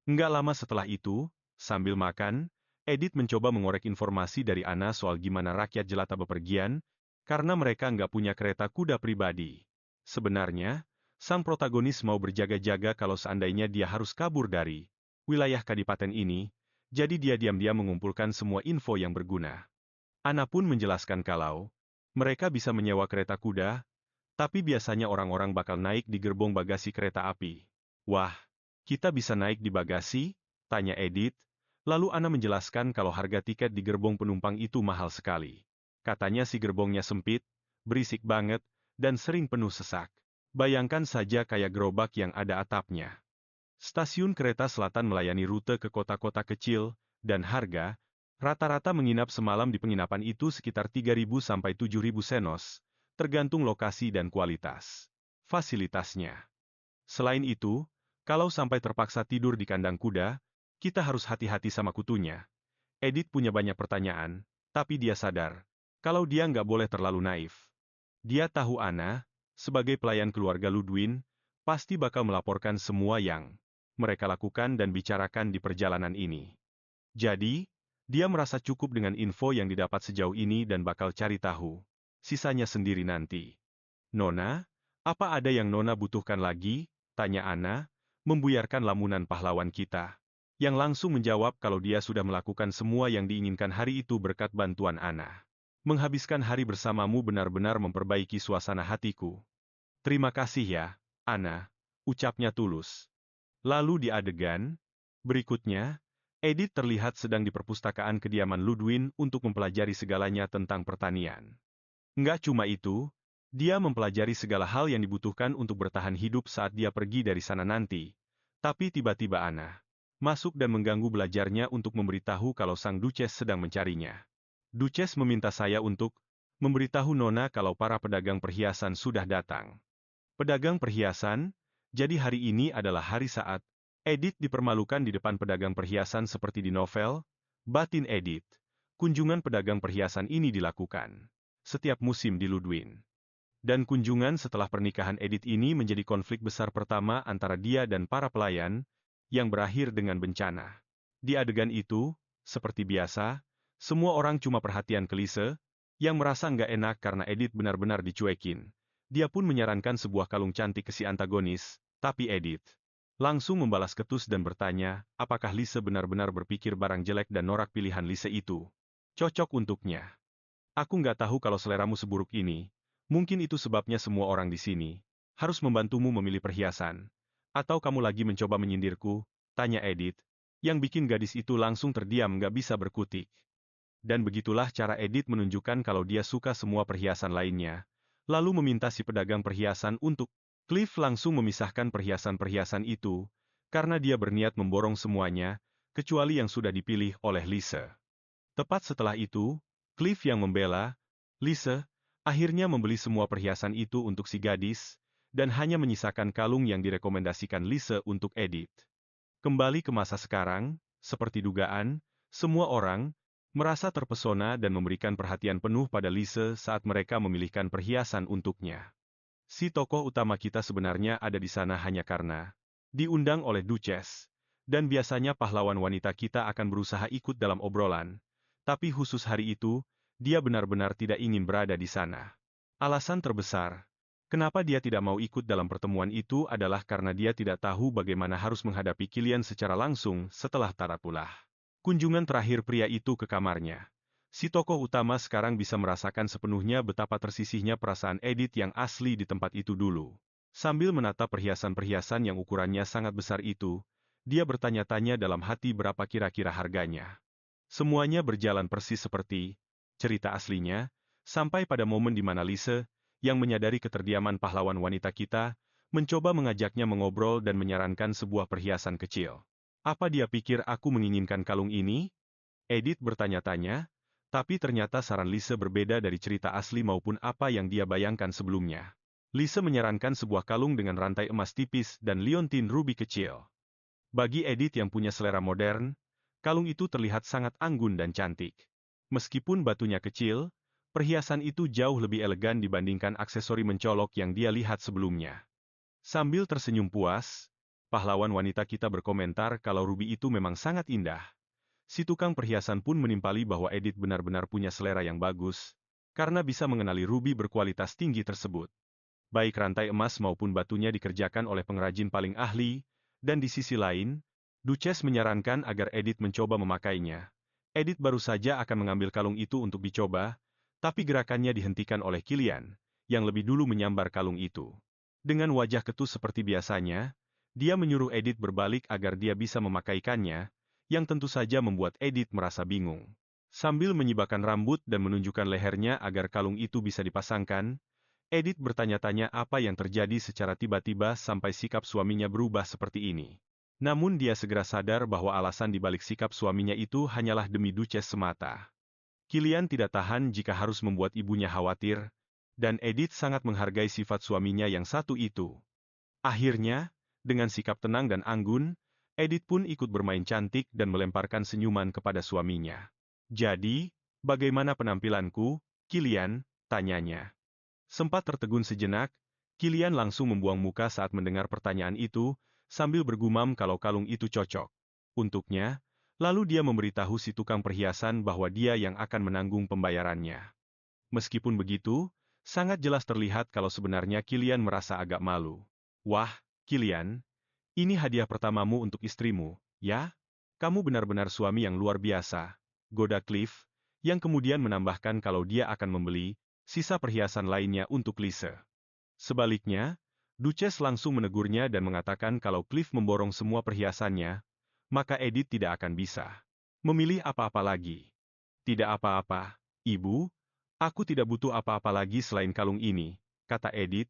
Nggak lama setelah itu, sambil makan, Edith mencoba mengorek informasi dari Anna soal gimana rakyat jelata bepergian, karena mereka nggak punya kereta kuda pribadi. Sebenarnya, sang protagonis mau berjaga-jaga kalau seandainya dia harus kabur dari wilayah kadipaten ini, jadi dia diam-diam mengumpulkan semua info yang berguna. Anna pun menjelaskan kalau mereka bisa menyewa kereta kuda, tapi biasanya orang-orang bakal naik di gerbong bagasi kereta api. Wah, kita bisa naik di bagasi? Tanya Edith. Lalu Anna menjelaskan kalau harga tiket di gerbong penumpang itu mahal sekali. Katanya si gerbongnya sempit, berisik banget, dan sering penuh sesak. Bayangkan saja kayak gerobak yang ada atapnya. Stasiun kereta selatan melayani rute ke kota-kota kecil, dan harga, rata-rata menginap semalam di penginapan itu sekitar 3.000 sampai 7.000 senos, tergantung lokasi dan kualitas fasilitasnya. Selain itu, kalau sampai terpaksa tidur di kandang kuda, kita harus hati-hati sama kutunya. Edith punya banyak pertanyaan, tapi dia sadar kalau dia nggak boleh terlalu naif. Dia tahu Anna, sebagai pelayan keluarga Ludwin, pasti bakal melaporkan semua yang mereka lakukan dan bicarakan di perjalanan ini. Jadi, dia merasa cukup dengan info yang didapat sejauh ini dan bakal cari tahu sisanya sendiri nanti. Nona, apa ada yang Nona butuhkan lagi? Tanya Anna, membuyarkan lamunan pahlawan kita. Yang langsung menjawab kalau dia sudah melakukan semua yang diinginkan hari itu berkat bantuan Anna. Menghabiskan hari bersamamu benar-benar memperbaiki suasana hatiku. Terima kasih ya, Anna, ucapnya tulus. Lalu di adegan berikutnya, Edith terlihat sedang di perpustakaan kediaman Ludwin untuk mempelajari segalanya tentang pertanian. Nggak cuma itu, dia mempelajari segala hal yang dibutuhkan untuk bertahan hidup saat dia pergi dari sana nanti. Tapi tiba-tiba Anna masuk dan mengganggu belajarnya untuk memberitahu kalau sang Duchess sedang mencarinya. Duchess meminta saya untuk memberitahu Nona kalau para pedagang perhiasan sudah datang. Pedagang perhiasan, jadi hari ini adalah hari saat Edith dipermalukan di depan pedagang perhiasan seperti di novel, batin Edith. Kunjungan pedagang perhiasan ini dilakukan setiap musim di Ludwin. Dan kunjungan setelah pernikahan Edith ini menjadi konflik besar pertama antara dia dan para pelayan, yang berakhir dengan bencana. Di adegan itu, seperti biasa, semua orang cuma perhatian ke Lise, yang merasa nggak enak karena Edith benar-benar dicuekin. Dia pun menyarankan sebuah kalung cantik ke si antagonis, tapi Edith langsung membalas ketus dan bertanya, apakah Lise benar-benar berpikir barang jelek dan norak pilihan Lise itu cocok untuknya. Aku nggak tahu kalau seleramu seburuk ini. Mungkin itu sebabnya semua orang di sini harus membantumu memilih perhiasan. Atau kamu lagi mencoba menyindirku? Tanya Edith, yang bikin gadis itu langsung terdiam nggak bisa berkutik. Dan begitulah cara Edith menunjukkan kalau dia suka semua perhiasan lainnya. Lalu meminta si pedagang perhiasan untuk Cliff langsung memisahkan perhiasan-perhiasan itu, karena dia berniat memborong semuanya, kecuali yang sudah dipilih oleh Lise. Tepat setelah itu, Cliff yang membela Lise, akhirnya membeli semua perhiasan itu untuk si gadis, dan hanya menyisakan kalung yang direkomendasikan Lise untuk Edith. Kembali ke masa sekarang, seperti dugaan, semua orang merasa terpesona dan memberikan perhatian penuh pada Lise saat mereka memilihkan perhiasan untuknya. Si tokoh utama kita sebenarnya ada di sana hanya karena diundang oleh Duchess, dan biasanya pahlawan wanita kita akan berusaha ikut dalam obrolan, tapi khusus hari itu, dia benar-benar tidak ingin berada di sana. Alasan terbesar kenapa dia tidak mau ikut dalam pertemuan itu adalah karena dia tidak tahu bagaimana harus menghadapi Kilian secara langsung setelah Tarapulah. Kunjungan terakhir pria itu ke kamarnya. Si tokoh utama sekarang bisa merasakan sepenuhnya betapa tersisihnya perasaan Edith yang asli di tempat itu dulu. Sambil menatap perhiasan-perhiasan yang ukurannya sangat besar itu, dia bertanya-tanya dalam hati berapa kira-kira harganya. Semuanya berjalan persis seperti cerita aslinya, sampai pada momen di mana Lise, yang menyadari keterdiaman pahlawan wanita kita, mencoba mengajaknya mengobrol dan menyarankan sebuah perhiasan kecil. Apa dia pikir aku menginginkan kalung ini? Edith bertanya-tanya, tapi ternyata saran Lise berbeda dari cerita asli maupun apa yang dia bayangkan sebelumnya. Lise menyarankan sebuah kalung dengan rantai emas tipis dan liontin ruby kecil. Bagi Edith yang punya selera modern, kalung itu terlihat sangat anggun dan cantik. Meskipun batunya kecil, perhiasan itu jauh lebih elegan dibandingkan aksesori mencolok yang dia lihat sebelumnya. Sambil tersenyum puas, pahlawan wanita kita berkomentar kalau ruby itu memang sangat indah. Si tukang perhiasan pun menimpali bahwa Edith benar-benar punya selera yang bagus, karena bisa mengenali ruby berkualitas tinggi tersebut. Baik rantai emas maupun batunya dikerjakan oleh pengrajin paling ahli, dan di sisi lain, Duchess menyarankan agar Edith mencoba memakainya. Edith baru saja akan mengambil kalung itu untuk dicoba, tapi gerakannya dihentikan oleh Kilian, yang lebih dulu menyambar kalung itu. Dengan wajah ketus seperti biasanya, Dia menyuruh Edith berbalik agar dia bisa memakaikannya, yang tentu saja membuat Edith merasa bingung. Sambil menyibakkan rambut dan menunjukkan lehernya agar kalung itu bisa dipasangkan, Edith bertanya-tanya apa yang terjadi secara tiba-tiba sampai sikap suaminya berubah seperti ini. Namun dia segera sadar bahwa alasan dibalik sikap suaminya itu hanyalah demi Duchess semata. Kilian tidak tahan jika harus membuat ibunya khawatir, dan Edith sangat menghargai sifat suaminya yang satu itu. Akhirnya, dengan sikap tenang dan anggun, Edith pun ikut bermain cantik dan melemparkan senyuman kepada suaminya. "Jadi, bagaimana penampilanku, Kilian?" tanyanya. Sempat tertegun sejenak, Kilian langsung membuang muka saat mendengar pertanyaan itu, sambil bergumam kalau kalung itu cocok untuknya, lalu dia memberitahu si tukang perhiasan bahwa dia yang akan menanggung pembayarannya. Meskipun begitu, sangat jelas terlihat kalau sebenarnya Kilian merasa agak malu. "Wah, Kilian, ini hadiah pertamamu untuk istrimu, ya? Kamu benar-benar suami yang luar biasa," goda Cliff, yang kemudian menambahkan kalau dia akan membeli sisa perhiasan lainnya untuk Lise. Sebaliknya, Duchess langsung menegurnya dan mengatakan kalau Cliff memborong semua perhiasannya, maka Edith tidak akan bisa memilih apa-apa lagi. "Tidak apa-apa, Ibu, aku tidak butuh apa-apa lagi selain kalung ini," kata Edith,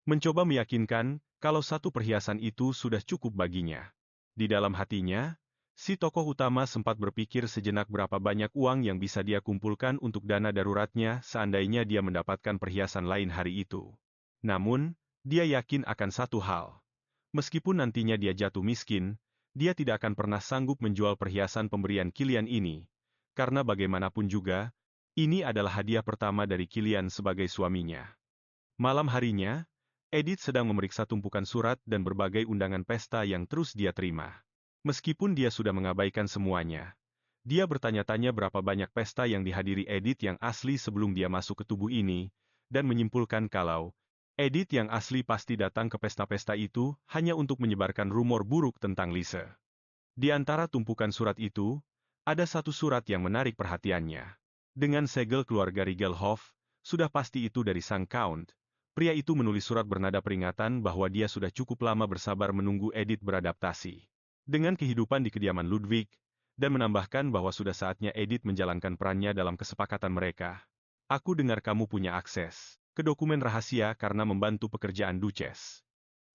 mencoba meyakinkan kalau satu perhiasan itu sudah cukup baginya. Di dalam hatinya, si tokoh utama sempat berpikir sejenak berapa banyak uang yang bisa dia kumpulkan untuk dana daruratnya seandainya dia mendapatkan perhiasan lain hari itu. Namun, dia yakin akan satu hal. Meskipun nantinya dia jatuh miskin, dia tidak akan pernah sanggup menjual perhiasan pemberian Kilian ini, karena bagaimanapun juga, ini adalah hadiah pertama dari Kilian sebagai suaminya. Malam harinya, Edith sedang memeriksa tumpukan surat dan berbagai undangan pesta yang terus dia terima. Meskipun dia sudah mengabaikan semuanya, dia bertanya-tanya berapa banyak pesta yang dihadiri Edith yang asli sebelum dia masuk ke tubuh ini, dan menyimpulkan kalau Edith yang asli pasti datang ke pesta-pesta itu hanya untuk menyebarkan rumor buruk tentang Lise. Di antara tumpukan surat itu, ada satu surat yang menarik perhatiannya. Dengan segel keluarga Rigelhoff, sudah pasti itu dari sang Count. Pria itu menulis surat bernada peringatan bahwa dia sudah cukup lama bersabar menunggu Edith beradaptasi dengan kehidupan di kediaman Ludwig, dan menambahkan bahwa sudah saatnya Edith menjalankan perannya dalam kesepakatan mereka. "Aku dengar kamu punya akses ke dokumen rahasia karena membantu pekerjaan Duchess.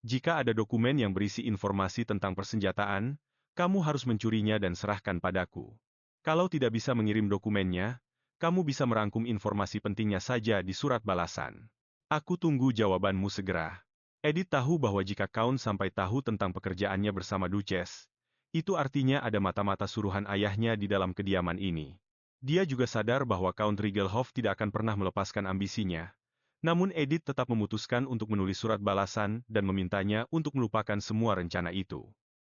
Jika ada dokumen yang berisi informasi tentang persenjataan, kamu harus mencurinya dan serahkan padaku. Kalau tidak bisa mengirim dokumennya, kamu bisa merangkum informasi pentingnya saja di surat balasan. Aku tunggu jawabanmu segera." Edith tahu bahwa jika Count sampai tahu tentang pekerjaannya bersama Duchess, itu artinya ada mata-mata suruhan ayahnya di dalam kediaman ini. Dia juga sadar bahwa Count Rigelhoff tidak akan pernah melepaskan ambisinya. Namun Edith tetap memutuskan untuk menulis surat balasan dan memintanya untuk melupakan semua rencana itu.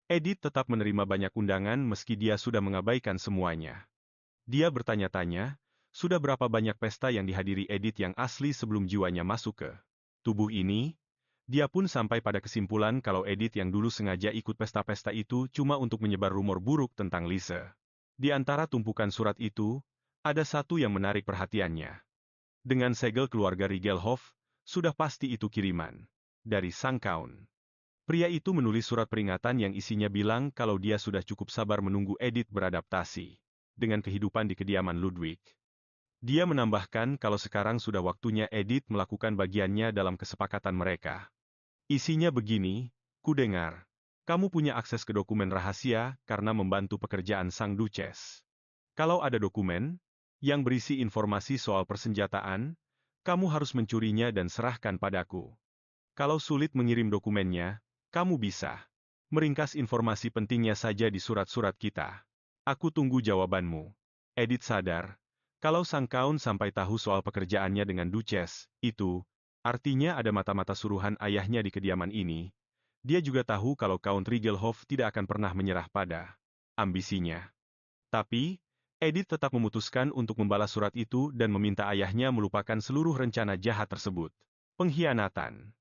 Edith tetap menerima banyak undangan meski dia sudah mengabaikan semuanya. Dia bertanya-tanya, sudah berapa banyak pesta yang dihadiri Edith yang asli sebelum jiwanya masuk ke tubuh ini? Dia pun sampai pada kesimpulan kalau Edith yang dulu sengaja ikut pesta-pesta itu cuma untuk menyebar rumor buruk tentang Lise. Di antara tumpukan surat itu, ada satu yang menarik perhatiannya. Dengan segel keluarga Rigelhoff, sudah pasti itu kiriman dari sang Count. Pria itu menulis surat peringatan yang isinya bilang kalau dia sudah cukup sabar menunggu Edith beradaptasi dengan kehidupan di kediaman Ludwig. Dia menambahkan kalau sekarang sudah waktunya Edith melakukan bagiannya dalam kesepakatan mereka. Isinya begini, "Ku dengar, kamu punya akses ke dokumen rahasia karena membantu pekerjaan sang Duchess. Kalau ada dokumen yang berisi informasi soal persenjataan, kamu harus mencurinya dan serahkan padaku. Kalau sulit mengirim dokumennya, kamu bisa meringkas informasi pentingnya saja di surat-surat kita. Aku tunggu jawabanmu." Edith sadar, kalau sang Count sampai tahu soal pekerjaannya dengan Duchess, itu artinya ada mata-mata suruhan ayahnya di kediaman ini. Dia juga tahu kalau Count Rigelhoff tidak akan pernah menyerah pada ambisinya. Tapi, Edith tetap memutuskan untuk membalas surat itu dan meminta ayahnya melupakan seluruh rencana jahat tersebut. Pengkhianatan.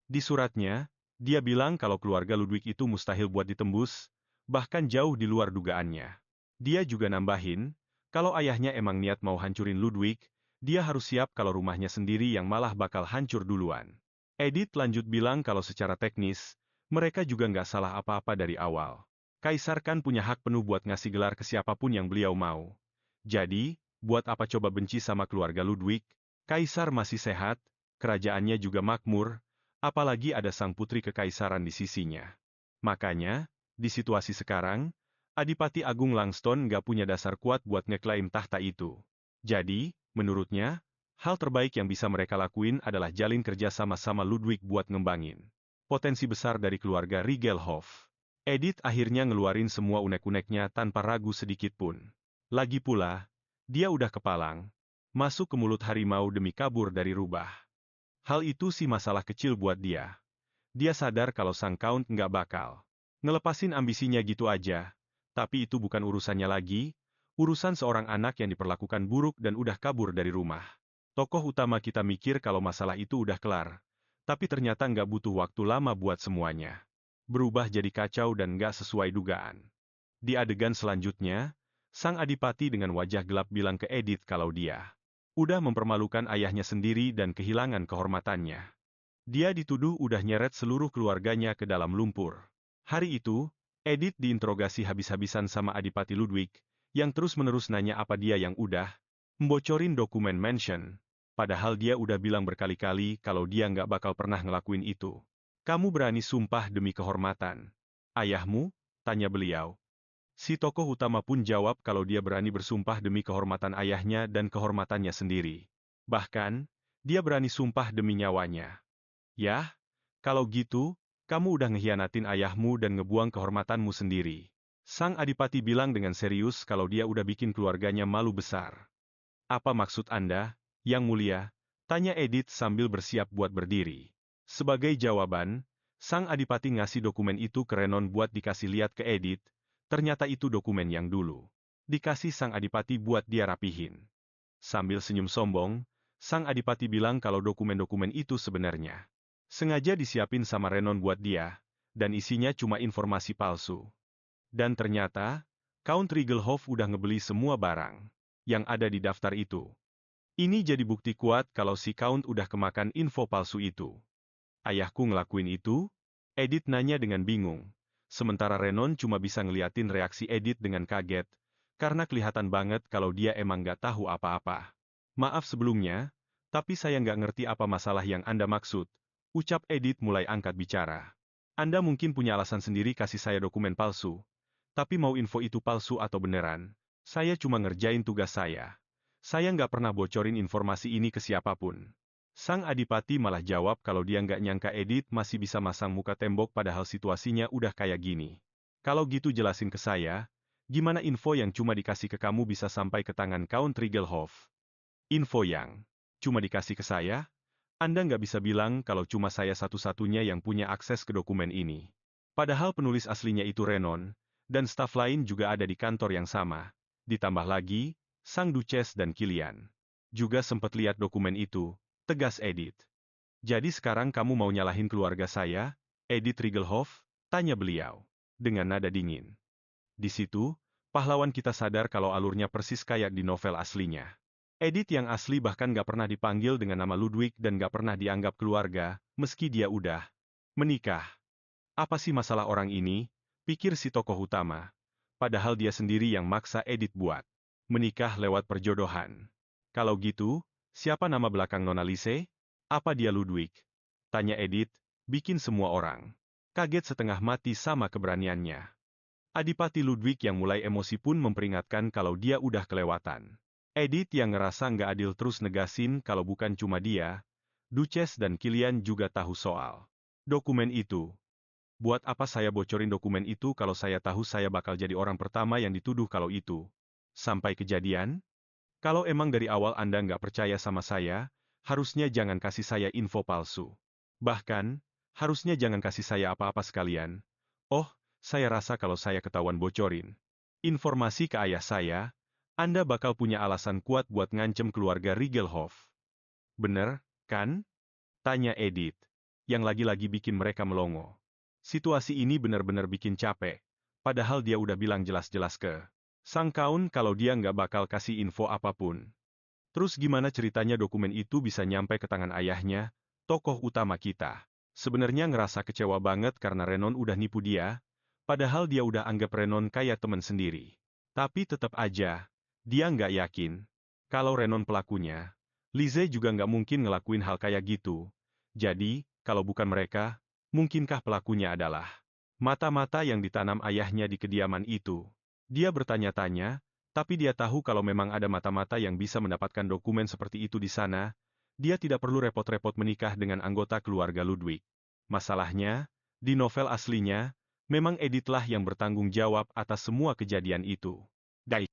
Di suratnya, dia bilang kalau keluarga Ludwig itu mustahil buat ditembus, bahkan jauh di luar dugaannya. Dia juga nambahin, kalau ayahnya emang niat mau hancurin Ludwig, dia harus siap kalau rumahnya sendiri yang malah bakal hancur duluan. Edith lanjut bilang kalau secara teknis, Mereka juga nggak salah apa-apa dari awal. Kaisar kan punya hak penuh buat ngasih gelar ke siapapun yang beliau mau. Jadi, buat apa coba benci sama keluarga Ludwig? Kaisar masih sehat, kerajaannya juga makmur, apalagi ada sang putri kekaisaran di sisinya. Makanya, di situasi sekarang, Adipati Agung Langston nggak punya dasar kuat buat ngeklaim tahta itu. Jadi, menurutnya, hal terbaik yang bisa mereka lakuin adalah jalin kerja sama-sama Ludwig buat ngembangin potensi besar dari keluarga Riegelhof. Edith akhirnya ngeluarin semua unek-uneknya tanpa ragu sedikit pun. Lagi pula, dia udah kepalang, masuk ke mulut harimau demi kabur dari rubah. Hal itu sih masalah kecil buat dia. Dia sadar kalau sang Count nggak bakal ngelepasin ambisinya gitu aja, tapi itu bukan urusannya lagi, urusan seorang anak yang diperlakukan buruk dan udah kabur dari rumah. Tokoh utama kita mikir kalau masalah itu udah kelar, tapi ternyata nggak butuh waktu lama buat semuanya berubah jadi kacau dan nggak sesuai dugaan. Di adegan selanjutnya, sang adipati dengan wajah gelap bilang ke Edith kalau dia udah mempermalukan ayahnya sendiri dan kehilangan kehormatannya. Dia dituduh udah nyeret seluruh keluarganya ke dalam lumpur. Hari itu, Edith diinterogasi habis-habisan sama Adipati Ludwig, yang terus-menerus nanya apa dia yang udah membocorin dokumen mansion. Padahal dia udah bilang berkali-kali kalau dia nggak bakal pernah ngelakuin itu. Kamu berani sumpah demi kehormatan ayahmu? Tanya beliau. Si tokoh utama pun jawab kalau dia berani bersumpah demi kehormatan ayahnya dan kehormatannya sendiri. Bahkan, dia berani sumpah demi nyawanya. Yah, kalau gitu, kamu udah ngehianatin ayahmu dan ngebuang kehormatanmu sendiri. Sang adipati bilang dengan serius kalau dia udah bikin keluarganya malu besar. Apa maksud Anda, Yang Mulia? Tanya Edith sambil bersiap buat berdiri. Sebagai jawaban, sang adipati ngasih dokumen itu ke Renon buat dikasih lihat ke Edith. Ternyata itu dokumen yang dulu dikasih sang adipati buat dia rapihin. Sambil senyum sombong, sang adipati bilang kalau dokumen-dokumen itu sebenarnya sengaja disiapin sama Renon buat dia, dan isinya cuma informasi palsu. Dan ternyata, Count Riegelhof udah ngebeli semua barang yang ada di daftar itu. Ini jadi bukti kuat kalau si Count udah kemakan info palsu itu. Ayahku ngelakuin itu? Edith nanya dengan bingung. Sementara Renon cuma bisa ngeliatin reaksi Edith dengan kaget, karena kelihatan banget kalau dia emang nggak tahu apa-apa. Maaf sebelumnya, tapi saya nggak ngerti apa masalah yang Anda maksud, ucap Edith mulai angkat bicara. Anda mungkin punya alasan sendiri kasih saya dokumen palsu, tapi mau info itu palsu atau beneran, saya cuma ngerjain tugas saya. Saya nggak pernah bocorin informasi ini ke siapapun. Sang adipati malah jawab kalau dia nggak nyangka Edith masih bisa masang muka tembok padahal situasinya udah kayak gini. Kalau gitu jelasin ke saya, gimana info yang cuma dikasih ke kamu bisa sampai ke tangan Count Riegelhof? Info yang cuma dikasih ke saya? Anda nggak bisa bilang kalau cuma saya satu-satunya yang punya akses ke dokumen ini. Padahal penulis aslinya itu Renon, dan staf lain juga ada di kantor yang sama. Ditambah lagi, Sang Duchess dan Kilian juga sempat lihat dokumen itu, tegas Edith. Jadi sekarang kamu mau nyalahin keluarga saya, Edith Riegelhof? Tanya beliau, dengan nada dingin. Di situ, pahlawan kita sadar kalau alurnya persis kayak di novel aslinya. Edith yang asli bahkan gak pernah dipanggil dengan nama Ludwig dan gak pernah dianggap keluarga, meski dia udah menikah. Apa sih masalah orang ini? Pikir si tokoh utama. Padahal dia sendiri yang maksa Edith buat menikah lewat perjodohan. Kalau gitu, siapa nama belakang Nona Lise? Apa dia Ludwig? Tanya Edith, bikin semua orang kaget setengah mati sama keberaniannya. Adipati Ludwig yang mulai emosi pun memperingatkan kalau dia udah kelewatan. Edith yang ngerasa nggak adil terus negasin kalau bukan cuma dia, Duchess dan Kilian juga tahu soal dokumen itu. Buat apa saya bocorin dokumen itu kalau saya tahu saya bakal jadi orang pertama yang dituduh kalau itu sampai kejadian? Kalau emang dari awal Anda nggak percaya sama saya, harusnya jangan kasih saya info palsu. Bahkan, harusnya jangan kasih saya apa-apa sekalian. Oh, saya rasa kalau saya ketahuan bocorin informasi ke ayah saya, Anda bakal punya alasan kuat buat ngancem keluarga Riegelhof. Bener, kan? Tanya Edith, yang lagi-lagi bikin mereka melongo. Situasi ini benar-benar bikin capek, padahal dia udah bilang jelas-jelas ke Sang Kaun kalau dia nggak bakal kasih info apapun. Terus gimana ceritanya dokumen itu bisa nyampe ke tangan ayahnya, tokoh utama kita? Sebenarnya ngerasa kecewa banget karena Renon udah nipu dia, padahal dia udah anggap Renon kayak teman sendiri. Tapi tetap aja, dia nggak yakin. Kalau Renon pelakunya, Lise juga nggak mungkin ngelakuin hal kayak gitu. Jadi, kalau bukan mereka, mungkinkah pelakunya adalah mata-mata yang ditanam ayahnya di kediaman itu? Dia bertanya-tanya, tapi dia tahu kalau memang ada mata-mata yang bisa mendapatkan dokumen seperti itu di sana, dia tidak perlu repot-repot menikah dengan anggota keluarga Ludwig. Masalahnya, di novel aslinya, memang Edith-lah yang bertanggung jawab atas semua kejadian itu.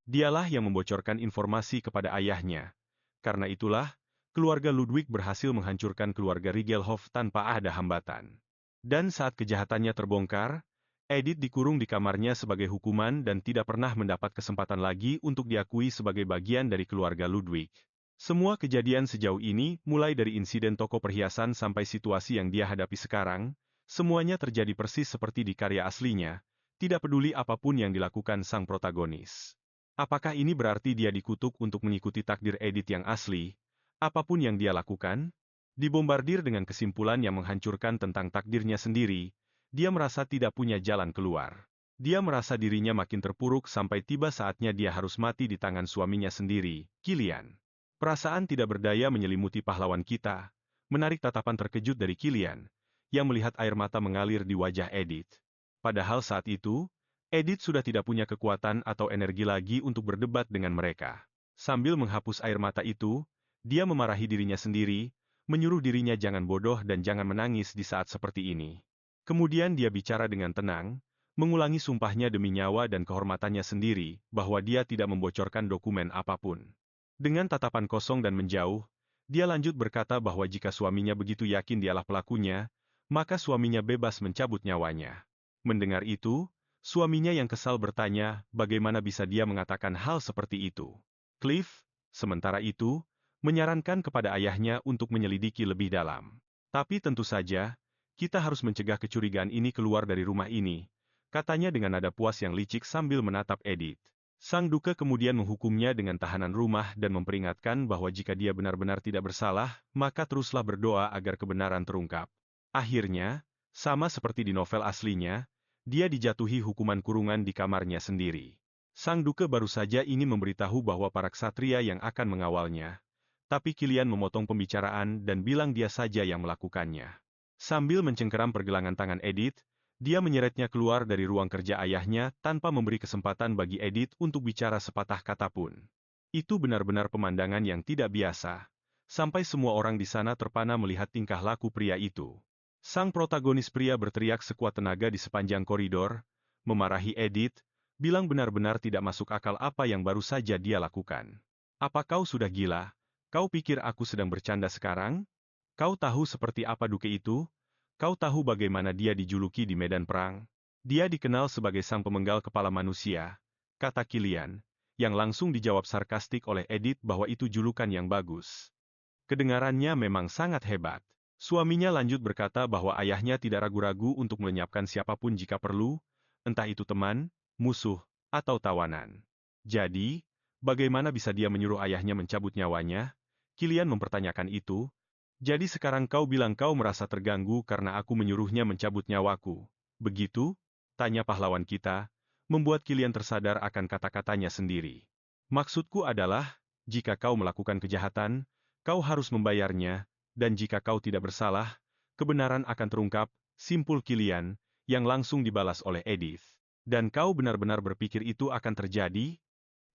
Dialah yang membocorkan informasi kepada ayahnya. Karena itulah, keluarga Ludwig berhasil menghancurkan keluarga Rigelhoff tanpa ada hambatan. Dan saat kejahatannya terbongkar, Edith dikurung di kamarnya sebagai hukuman dan tidak pernah mendapat kesempatan lagi untuk diakui sebagai bagian dari keluarga Ludwig. Semua kejadian sejauh ini, mulai dari insiden toko perhiasan sampai situasi yang dia hadapi sekarang, semuanya terjadi persis seperti di karya aslinya, tidak peduli apapun yang dilakukan sang protagonis. Apakah ini berarti dia dikutuk untuk mengikuti takdir Edith yang asli? Apapun yang dia lakukan, dibombardir dengan kesimpulan yang menghancurkan tentang takdirnya sendiri, dia merasa tidak punya jalan keluar. Dia merasa dirinya makin terpuruk sampai tiba saatnya dia harus mati di tangan suaminya sendiri, Kilian. Perasaan tidak berdaya menyelimuti pahlawan kita, menarik tatapan terkejut dari Kilian, yang melihat air mata mengalir di wajah Edith. Padahal saat itu, Edith sudah tidak punya kekuatan atau energi lagi untuk berdebat dengan mereka. Sambil menghapus air mata itu, dia memarahi dirinya sendiri, menyuruh dirinya jangan bodoh dan jangan menangis di saat seperti ini. Kemudian dia bicara dengan tenang, mengulangi sumpahnya demi nyawa dan kehormatannya sendiri, bahwa dia tidak membocorkan dokumen apapun. Dengan tatapan kosong dan menjauh, dia lanjut berkata bahwa jika suaminya begitu yakin dialah pelakunya, maka suaminya bebas mencabut nyawanya. Mendengar itu, suaminya yang kesal bertanya, bagaimana bisa dia mengatakan hal seperti itu. Cliff, sementara itu, menyarankan kepada ayahnya untuk menyelidiki lebih dalam. Tapi tentu saja, kita harus mencegah kecurigaan ini keluar dari rumah ini, katanya dengan nada puas yang licik sambil menatap Edith. Sang duka kemudian menghukumnya dengan tahanan rumah dan memperingatkan bahwa jika dia benar-benar tidak bersalah, maka teruslah berdoa agar kebenaran terungkap. Akhirnya, sama seperti di novel aslinya, dia dijatuhi hukuman kurungan di kamarnya sendiri. Sang duka baru saja ingin memberitahu bahwa para ksatria yang akan mengawalnya. Tapi Kilian memotong pembicaraan dan bilang dia saja yang melakukannya. Sambil mencengkeram pergelangan tangan Edith, dia menyeretnya keluar dari ruang kerja ayahnya tanpa memberi kesempatan bagi Edith untuk bicara sepatah kata pun. Itu benar-benar pemandangan yang tidak biasa. Sampai semua orang di sana terpana melihat tingkah laku pria itu. Sang protagonis pria berteriak sekuat tenaga di sepanjang koridor, memarahi Edith, bilang benar-benar tidak masuk akal apa yang baru saja dia lakukan. Apa kau sudah gila? Kau pikir aku sedang bercanda sekarang? Kau tahu seperti apa Duke itu? Kau tahu bagaimana dia dijuluki di medan perang? Dia dikenal sebagai sang pemenggal kepala manusia, kata Kilian, yang langsung dijawab sarkastik oleh Edith bahwa itu julukan yang bagus. Kedengarannya memang sangat hebat. Suaminya lanjut berkata bahwa ayahnya tidak ragu-ragu untuk melenyapkan siapapun jika perlu, entah itu teman, musuh, atau tawanan. Jadi, bagaimana bisa dia menyuruh ayahnya mencabut nyawanya? Kilian mempertanyakan itu. Jadi sekarang kau bilang kau merasa terganggu karena aku menyuruhnya mencabut nyawaku. Begitu? Tanya pahlawan kita, membuat Kilian tersadar akan kata-katanya sendiri. Maksudku adalah, jika kau melakukan kejahatan, kau harus membayarnya, dan jika kau tidak bersalah, kebenaran akan terungkap, simpul Kilian, yang langsung dibalas oleh Edith. Dan kau benar-benar berpikir itu akan terjadi?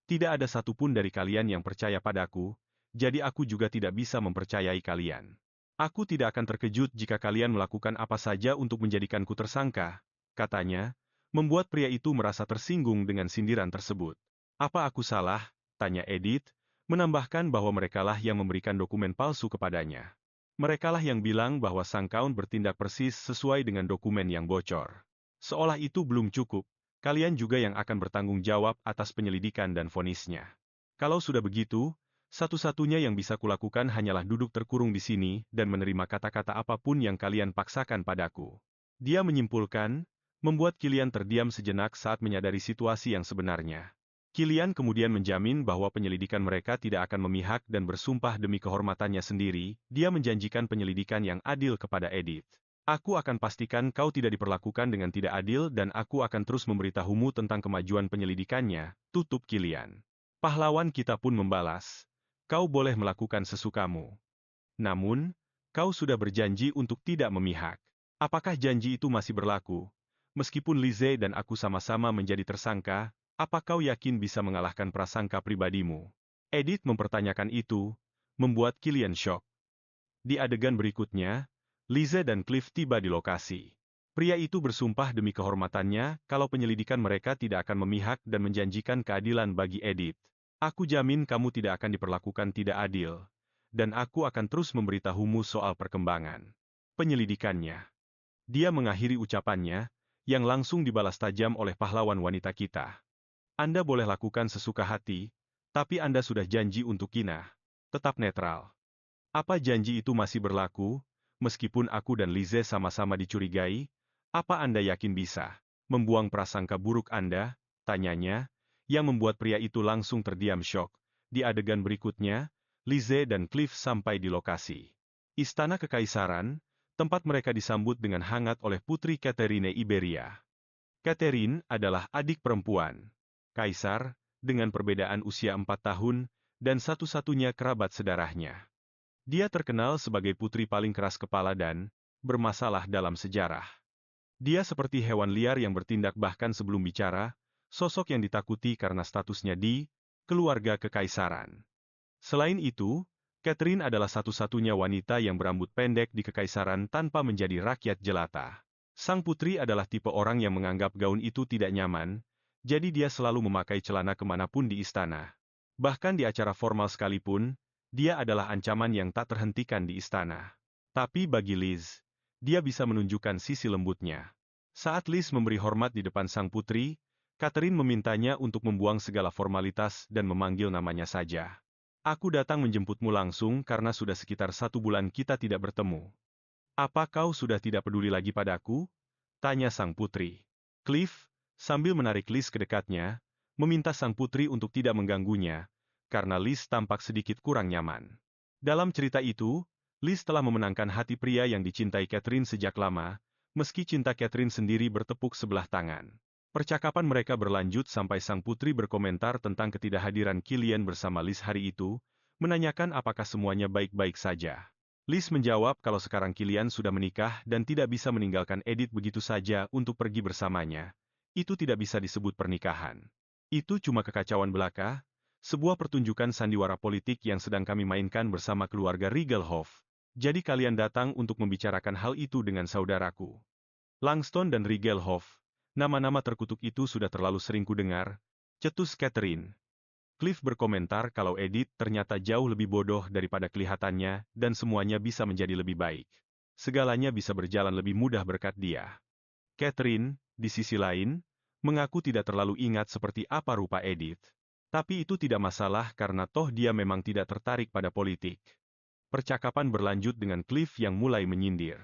Tidak ada satupun dari kalian yang percaya padaku, jadi aku juga tidak bisa mempercayai kalian. Aku tidak akan terkejut jika kalian melakukan apa saja untuk menjadikanku tersangka, katanya, membuat pria itu merasa tersinggung dengan sindiran tersebut. Apa aku salah? Tanya Edith, menambahkan bahwa merekalah yang memberikan dokumen palsu kepadanya. Merekalah yang bilang bahwa sang Count bertindak persis sesuai dengan dokumen yang bocor. Seolah itu belum cukup, kalian juga yang akan bertanggung jawab atas penyelidikan dan vonisnya. Kalau sudah begitu, satu-satunya yang bisa kulakukan hanyalah duduk terkurung di sini dan menerima kata-kata apapun yang kalian paksakan padaku. Dia menyimpulkan, membuat Kilian terdiam sejenak saat menyadari situasi yang sebenarnya. Kilian kemudian menjamin bahwa penyelidikan mereka tidak akan memihak dan bersumpah demi kehormatannya sendiri, dia menjanjikan penyelidikan yang adil kepada Edith. Aku akan pastikan kau tidak diperlakukan dengan tidak adil dan aku akan terus memberitahumu tentang kemajuan penyelidikannya, tutup Kilian. Pahlawan kita pun membalas. Kau boleh melakukan sesukamu. Namun, kau sudah berjanji untuk tidak memihak. Apakah janji itu masih berlaku? Meskipun Lize dan aku sama-sama menjadi tersangka, apa kau yakin bisa mengalahkan prasangka pribadimu? Edith mempertanyakan itu, membuat Kilian syok. Di adegan berikutnya, Lize dan Cliff tiba di lokasi. Pria itu bersumpah demi kehormatannya kalau penyelidikan mereka tidak akan memihak dan menjanjikan keadilan bagi Edith. Aku jamin kamu tidak akan diperlakukan tidak adil, dan aku akan terus memberitahumu soal perkembangan penyelidikannya. Dia mengakhiri ucapannya, yang langsung dibalas tajam oleh pahlawan wanita kita. Anda boleh lakukan sesuka hati, tapi Anda sudah janji untuk Kina. Tetap netral. Apa janji itu masih berlaku? Meskipun aku dan Lize sama-sama dicurigai, apa Anda yakin bisa membuang prasangka buruk Anda? Tanyanya, yang membuat pria itu langsung terdiam syok. Di adegan berikutnya, Lize dan Cliff sampai di lokasi Istana Kekaisaran, tempat mereka disambut dengan hangat oleh Putri Catherine Iberia. Catherine adalah adik perempuan Kaisar, dengan perbedaan usia 4 tahun, dan satu-satunya kerabat sedarahnya. Dia terkenal sebagai putri paling keras kepala dan bermasalah dalam sejarah. Dia seperti hewan liar yang bertindak bahkan sebelum bicara, sosok yang ditakuti karena statusnya di keluarga kekaisaran. Selain itu, Catherine adalah satu-satunya wanita yang berambut pendek di kekaisaran tanpa menjadi rakyat jelata. Sang putri adalah tipe orang yang menganggap gaun itu tidak nyaman, jadi dia selalu memakai celana kemanapun di istana. Bahkan di acara formal sekalipun, dia adalah ancaman yang tak terhentikan di istana. Tapi bagi Liz, dia bisa menunjukkan sisi lembutnya. Saat Liz memberi hormat di depan sang putri, Catherine memintanya untuk membuang segala formalitas dan memanggil namanya saja. Aku datang menjemputmu langsung karena sudah sekitar 1 bulan kita tidak bertemu. Apa kau sudah tidak peduli lagi padaku? Tanya sang putri. Cliff, sambil menarik Liz ke dekatnya, meminta sang putri untuk tidak mengganggunya, karena Liz tampak sedikit kurang nyaman. Dalam cerita itu, Liz telah memenangkan hati pria yang dicintai Catherine sejak lama, meski cinta Catherine sendiri bertepuk sebelah tangan. Percakapan mereka berlanjut sampai sang putri berkomentar tentang ketidakhadiran Kilian bersama Liz hari itu, menanyakan apakah semuanya baik-baik saja. Liz menjawab kalau sekarang Kilian sudah menikah dan tidak bisa meninggalkan Edith begitu saja untuk pergi bersamanya. Itu tidak bisa disebut pernikahan. Itu cuma kekacauan belaka, sebuah pertunjukan sandiwara politik yang sedang kami mainkan bersama keluarga Riegelhoff. Jadi kalian datang untuk membicarakan hal itu dengan saudaraku. Langston dan Riegelhoff, nama-nama terkutuk itu sudah terlalu sering kudengar, cetus Catherine. Cliff berkomentar kalau Edith ternyata jauh lebih bodoh daripada kelihatannya dan semuanya bisa menjadi lebih baik. Segalanya bisa berjalan lebih mudah berkat dia. Catherine, di sisi lain, mengaku tidak terlalu ingat seperti apa rupa Edith. Tapi itu tidak masalah karena toh dia memang tidak tertarik pada politik. Percakapan berlanjut dengan Cliff yang mulai menyindir.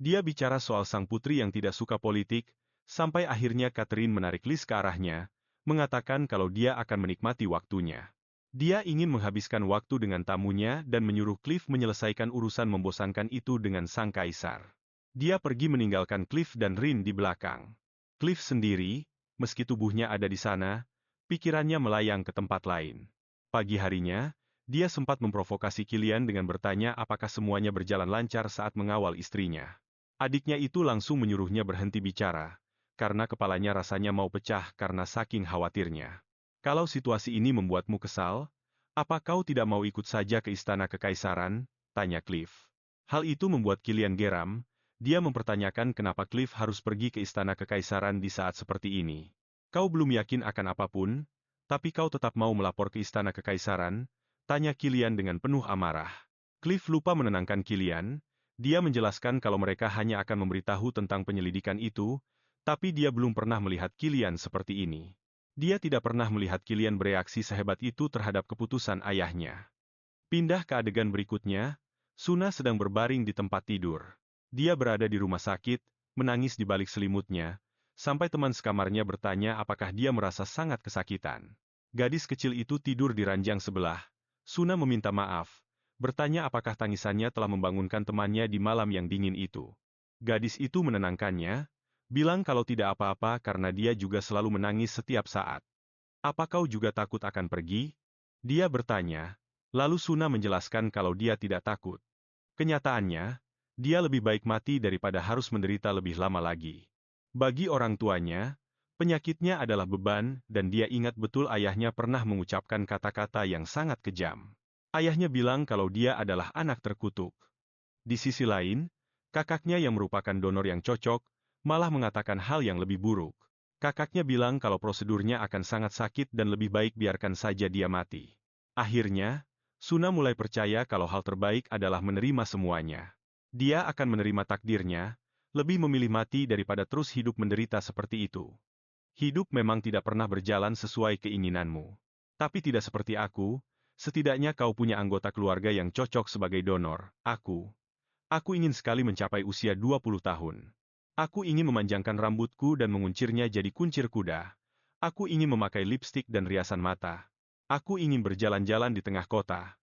Dia bicara soal sang putri yang tidak suka politik, sampai akhirnya Catherine menarik Liz ke arahnya, mengatakan kalau dia akan menikmati waktunya. Dia ingin menghabiskan waktu dengan tamunya dan menyuruh Cliff menyelesaikan urusan membosankan itu dengan sang kaisar. Dia pergi meninggalkan Cliff dan Rin di belakang. Cliff sendiri, meski tubuhnya ada di sana, pikirannya melayang ke tempat lain. Pagi harinya, dia sempat memprovokasi Kilian dengan bertanya apakah semuanya berjalan lancar saat mengawal istrinya. Adiknya itu langsung menyuruhnya berhenti bicara, karena kepalanya rasanya mau pecah karena saking khawatirnya. Kalau situasi ini membuatmu kesal, apa kau tidak mau ikut saja ke istana kekaisaran? Tanya Cliff. Hal itu membuat Kilian geram, dia mempertanyakan kenapa Cliff harus pergi ke istana kekaisaran di saat seperti ini. Kau belum yakin akan apapun, tapi kau tetap mau melapor ke istana kekaisaran? Tanya Kilian dengan penuh amarah. Cliff lupa menenangkan Kilian, dia menjelaskan kalau mereka hanya akan memberitahu tentang penyelidikan itu, tapi dia belum pernah melihat Kilian seperti ini. Dia tidak pernah melihat Kilian bereaksi sehebat itu terhadap keputusan ayahnya. Pindah ke adegan berikutnya, Suna sedang berbaring di tempat tidur. Dia berada di rumah sakit, menangis di balik selimutnya, sampai teman sekamarnya bertanya apakah dia merasa sangat kesakitan. Gadis kecil itu tidur di ranjang sebelah. Suna meminta maaf, bertanya apakah tangisannya telah membangunkan temannya di malam yang dingin itu. Gadis itu menenangkannya, bilang kalau tidak apa-apa karena dia juga selalu menangis setiap saat. Apa kau juga takut akan pergi? Dia bertanya, lalu Suna menjelaskan kalau dia tidak takut. Kenyataannya, dia lebih baik mati daripada harus menderita lebih lama lagi. Bagi orang tuanya, penyakitnya adalah beban dan dia ingat betul ayahnya pernah mengucapkan kata-kata yang sangat kejam. Ayahnya bilang kalau dia adalah anak terkutuk. Di sisi lain, kakaknya yang merupakan donor yang cocok, malah mengatakan hal yang lebih buruk. Kakaknya bilang kalau prosedurnya akan sangat sakit dan lebih baik biarkan saja dia mati. Akhirnya, Suna mulai percaya kalau hal terbaik adalah menerima semuanya. Dia akan menerima takdirnya, lebih memilih mati daripada terus hidup menderita seperti itu. Hidup memang tidak pernah berjalan sesuai keinginanmu. Tapi tidak seperti aku, setidaknya kau punya anggota keluarga yang cocok sebagai donor. Aku ingin sekali mencapai usia 20 tahun. Aku ingin memanjangkan rambutku dan menguncirnya jadi kuncir kuda. Aku ingin memakai lipstik dan riasan mata. Aku ingin berjalan-jalan di tengah kota.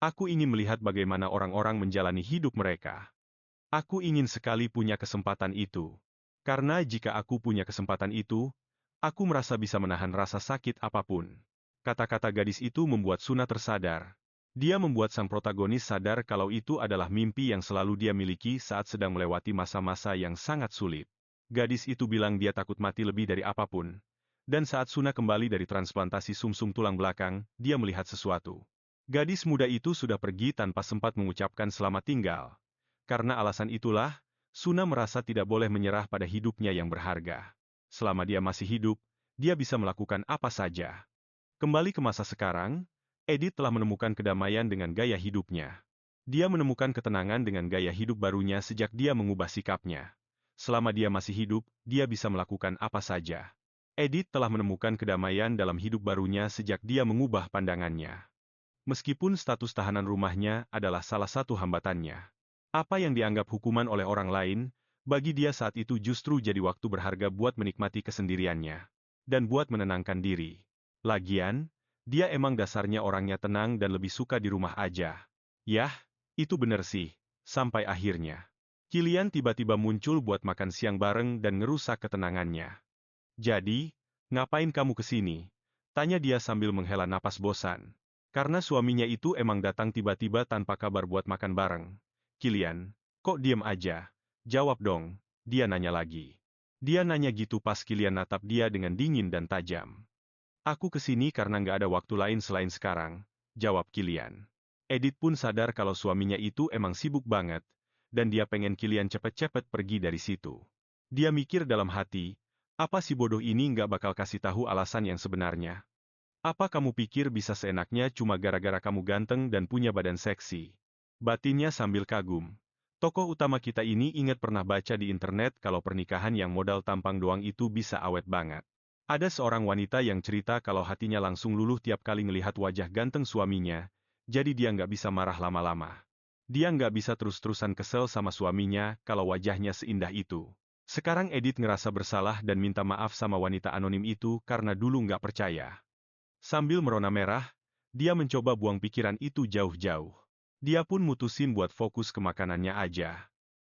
Aku ingin melihat bagaimana orang-orang menjalani hidup mereka. Aku ingin sekali punya kesempatan itu. Karena jika aku punya kesempatan itu, aku merasa bisa menahan rasa sakit apapun. Kata-kata gadis itu membuat Suna tersadar. Dia membuat sang protagonis sadar kalau itu adalah mimpi yang selalu dia miliki saat sedang melewati masa-masa yang sangat sulit. Gadis itu bilang dia takut mati lebih dari apapun. Dan saat Suna kembali dari transplantasi sumsum tulang belakang, dia melihat sesuatu. Gadis muda itu sudah pergi tanpa sempat mengucapkan selamat tinggal. Karena alasan itulah, Suna merasa tidak boleh menyerah pada hidupnya yang berharga. Selama dia masih hidup, dia bisa melakukan apa saja. Kembali ke masa sekarang, Edith telah menemukan kedamaian dengan gaya hidupnya. Dia menemukan ketenangan dengan gaya hidup barunya sejak dia mengubah sikapnya. Selama dia masih hidup, dia bisa melakukan apa saja. Edith telah menemukan kedamaian dalam hidup barunya sejak dia mengubah pandangannya. Meskipun status tahanan rumahnya adalah salah satu hambatannya. Apa yang dianggap hukuman oleh orang lain, bagi dia saat itu justru jadi waktu berharga buat menikmati kesendiriannya. Dan buat menenangkan diri. Lagian, dia emang dasarnya orangnya tenang dan lebih suka di rumah aja. Yah, itu bener sih. Sampai akhirnya, Kilian tiba-tiba muncul buat makan siang bareng dan ngerusak ketenangannya. Jadi, ngapain kamu kesini? Tanya dia sambil menghela napas bosan. Karena suaminya itu emang datang tiba-tiba tanpa kabar buat makan bareng. Kilian, kok diem aja? Jawab dong, dia nanya lagi. Dia nanya gitu pas Kilian natap dia dengan dingin dan tajam. Aku kesini karena nggak ada waktu lain selain sekarang, jawab Kilian. Edith pun sadar kalau suaminya itu emang sibuk banget, dan dia pengen Kilian cepet-cepet pergi dari situ. Dia mikir dalam hati, apa si bodoh ini nggak bakal kasih tahu alasan yang sebenarnya? Apa kamu pikir bisa seenaknya cuma gara-gara kamu ganteng dan punya badan seksi? Batinnya sambil kagum. Tokoh utama kita ini ingat pernah baca di internet kalau pernikahan yang modal tampang doang itu bisa awet banget. Ada seorang wanita yang cerita kalau hatinya langsung luluh tiap kali ngelihat wajah ganteng suaminya, jadi dia nggak bisa marah lama-lama. Dia nggak bisa terus-terusan kesel sama suaminya kalau wajahnya seindah itu. Sekarang Edith ngerasa bersalah dan minta maaf sama wanita anonim itu karena dulu nggak percaya. Sambil merona merah, dia mencoba buang pikiran itu jauh-jauh. Dia pun mutusin buat fokus ke makanannya aja.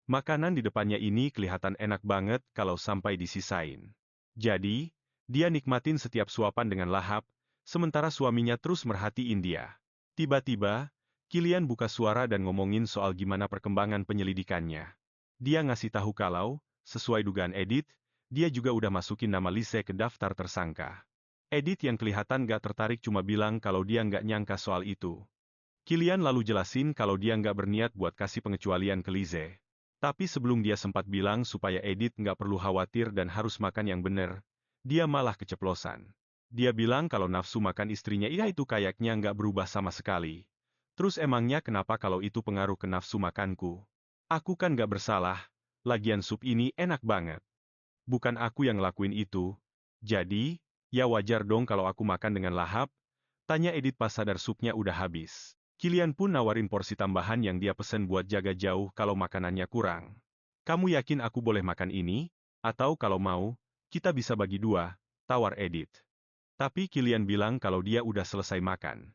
Makanan di depannya ini kelihatan enak banget kalau sampai disisain. Jadi, dia nikmatin setiap suapan dengan lahap, sementara suaminya terus merhatiin dia. Tiba-tiba, Kilian buka suara dan ngomongin soal gimana perkembangan penyelidikannya. Dia ngasih tahu kalau, sesuai dugaan Edith, dia juga udah masukin nama Lise ke daftar tersangka. Edith yang kelihatan gak tertarik cuma bilang kalau dia nggak nyangka soal itu. Kilian lalu jelasin kalau dia nggak berniat buat kasih pengecualian ke Lise. Tapi sebelum dia sempat bilang supaya Edith nggak perlu khawatir dan harus makan yang bener, dia malah keceplosan. Dia bilang kalau nafsu makan istrinya itu kayaknya nggak berubah sama sekali. Terus emangnya kenapa kalau itu pengaruh ke nafsu makanku? Aku kan nggak bersalah, lagian sup ini enak banget. Bukan aku yang ngelakuin itu. Jadi, ya wajar dong kalau aku makan dengan lahap? Tanya Edith pas sadar supnya udah habis. Kilian pun nawarin porsi tambahan yang dia pesen buat jaga jauh kalau makanannya kurang. Kamu yakin aku boleh makan ini? Atau kalau mau, kita bisa bagi dua, tawar Edith. Tapi Kilian bilang kalau dia udah selesai makan.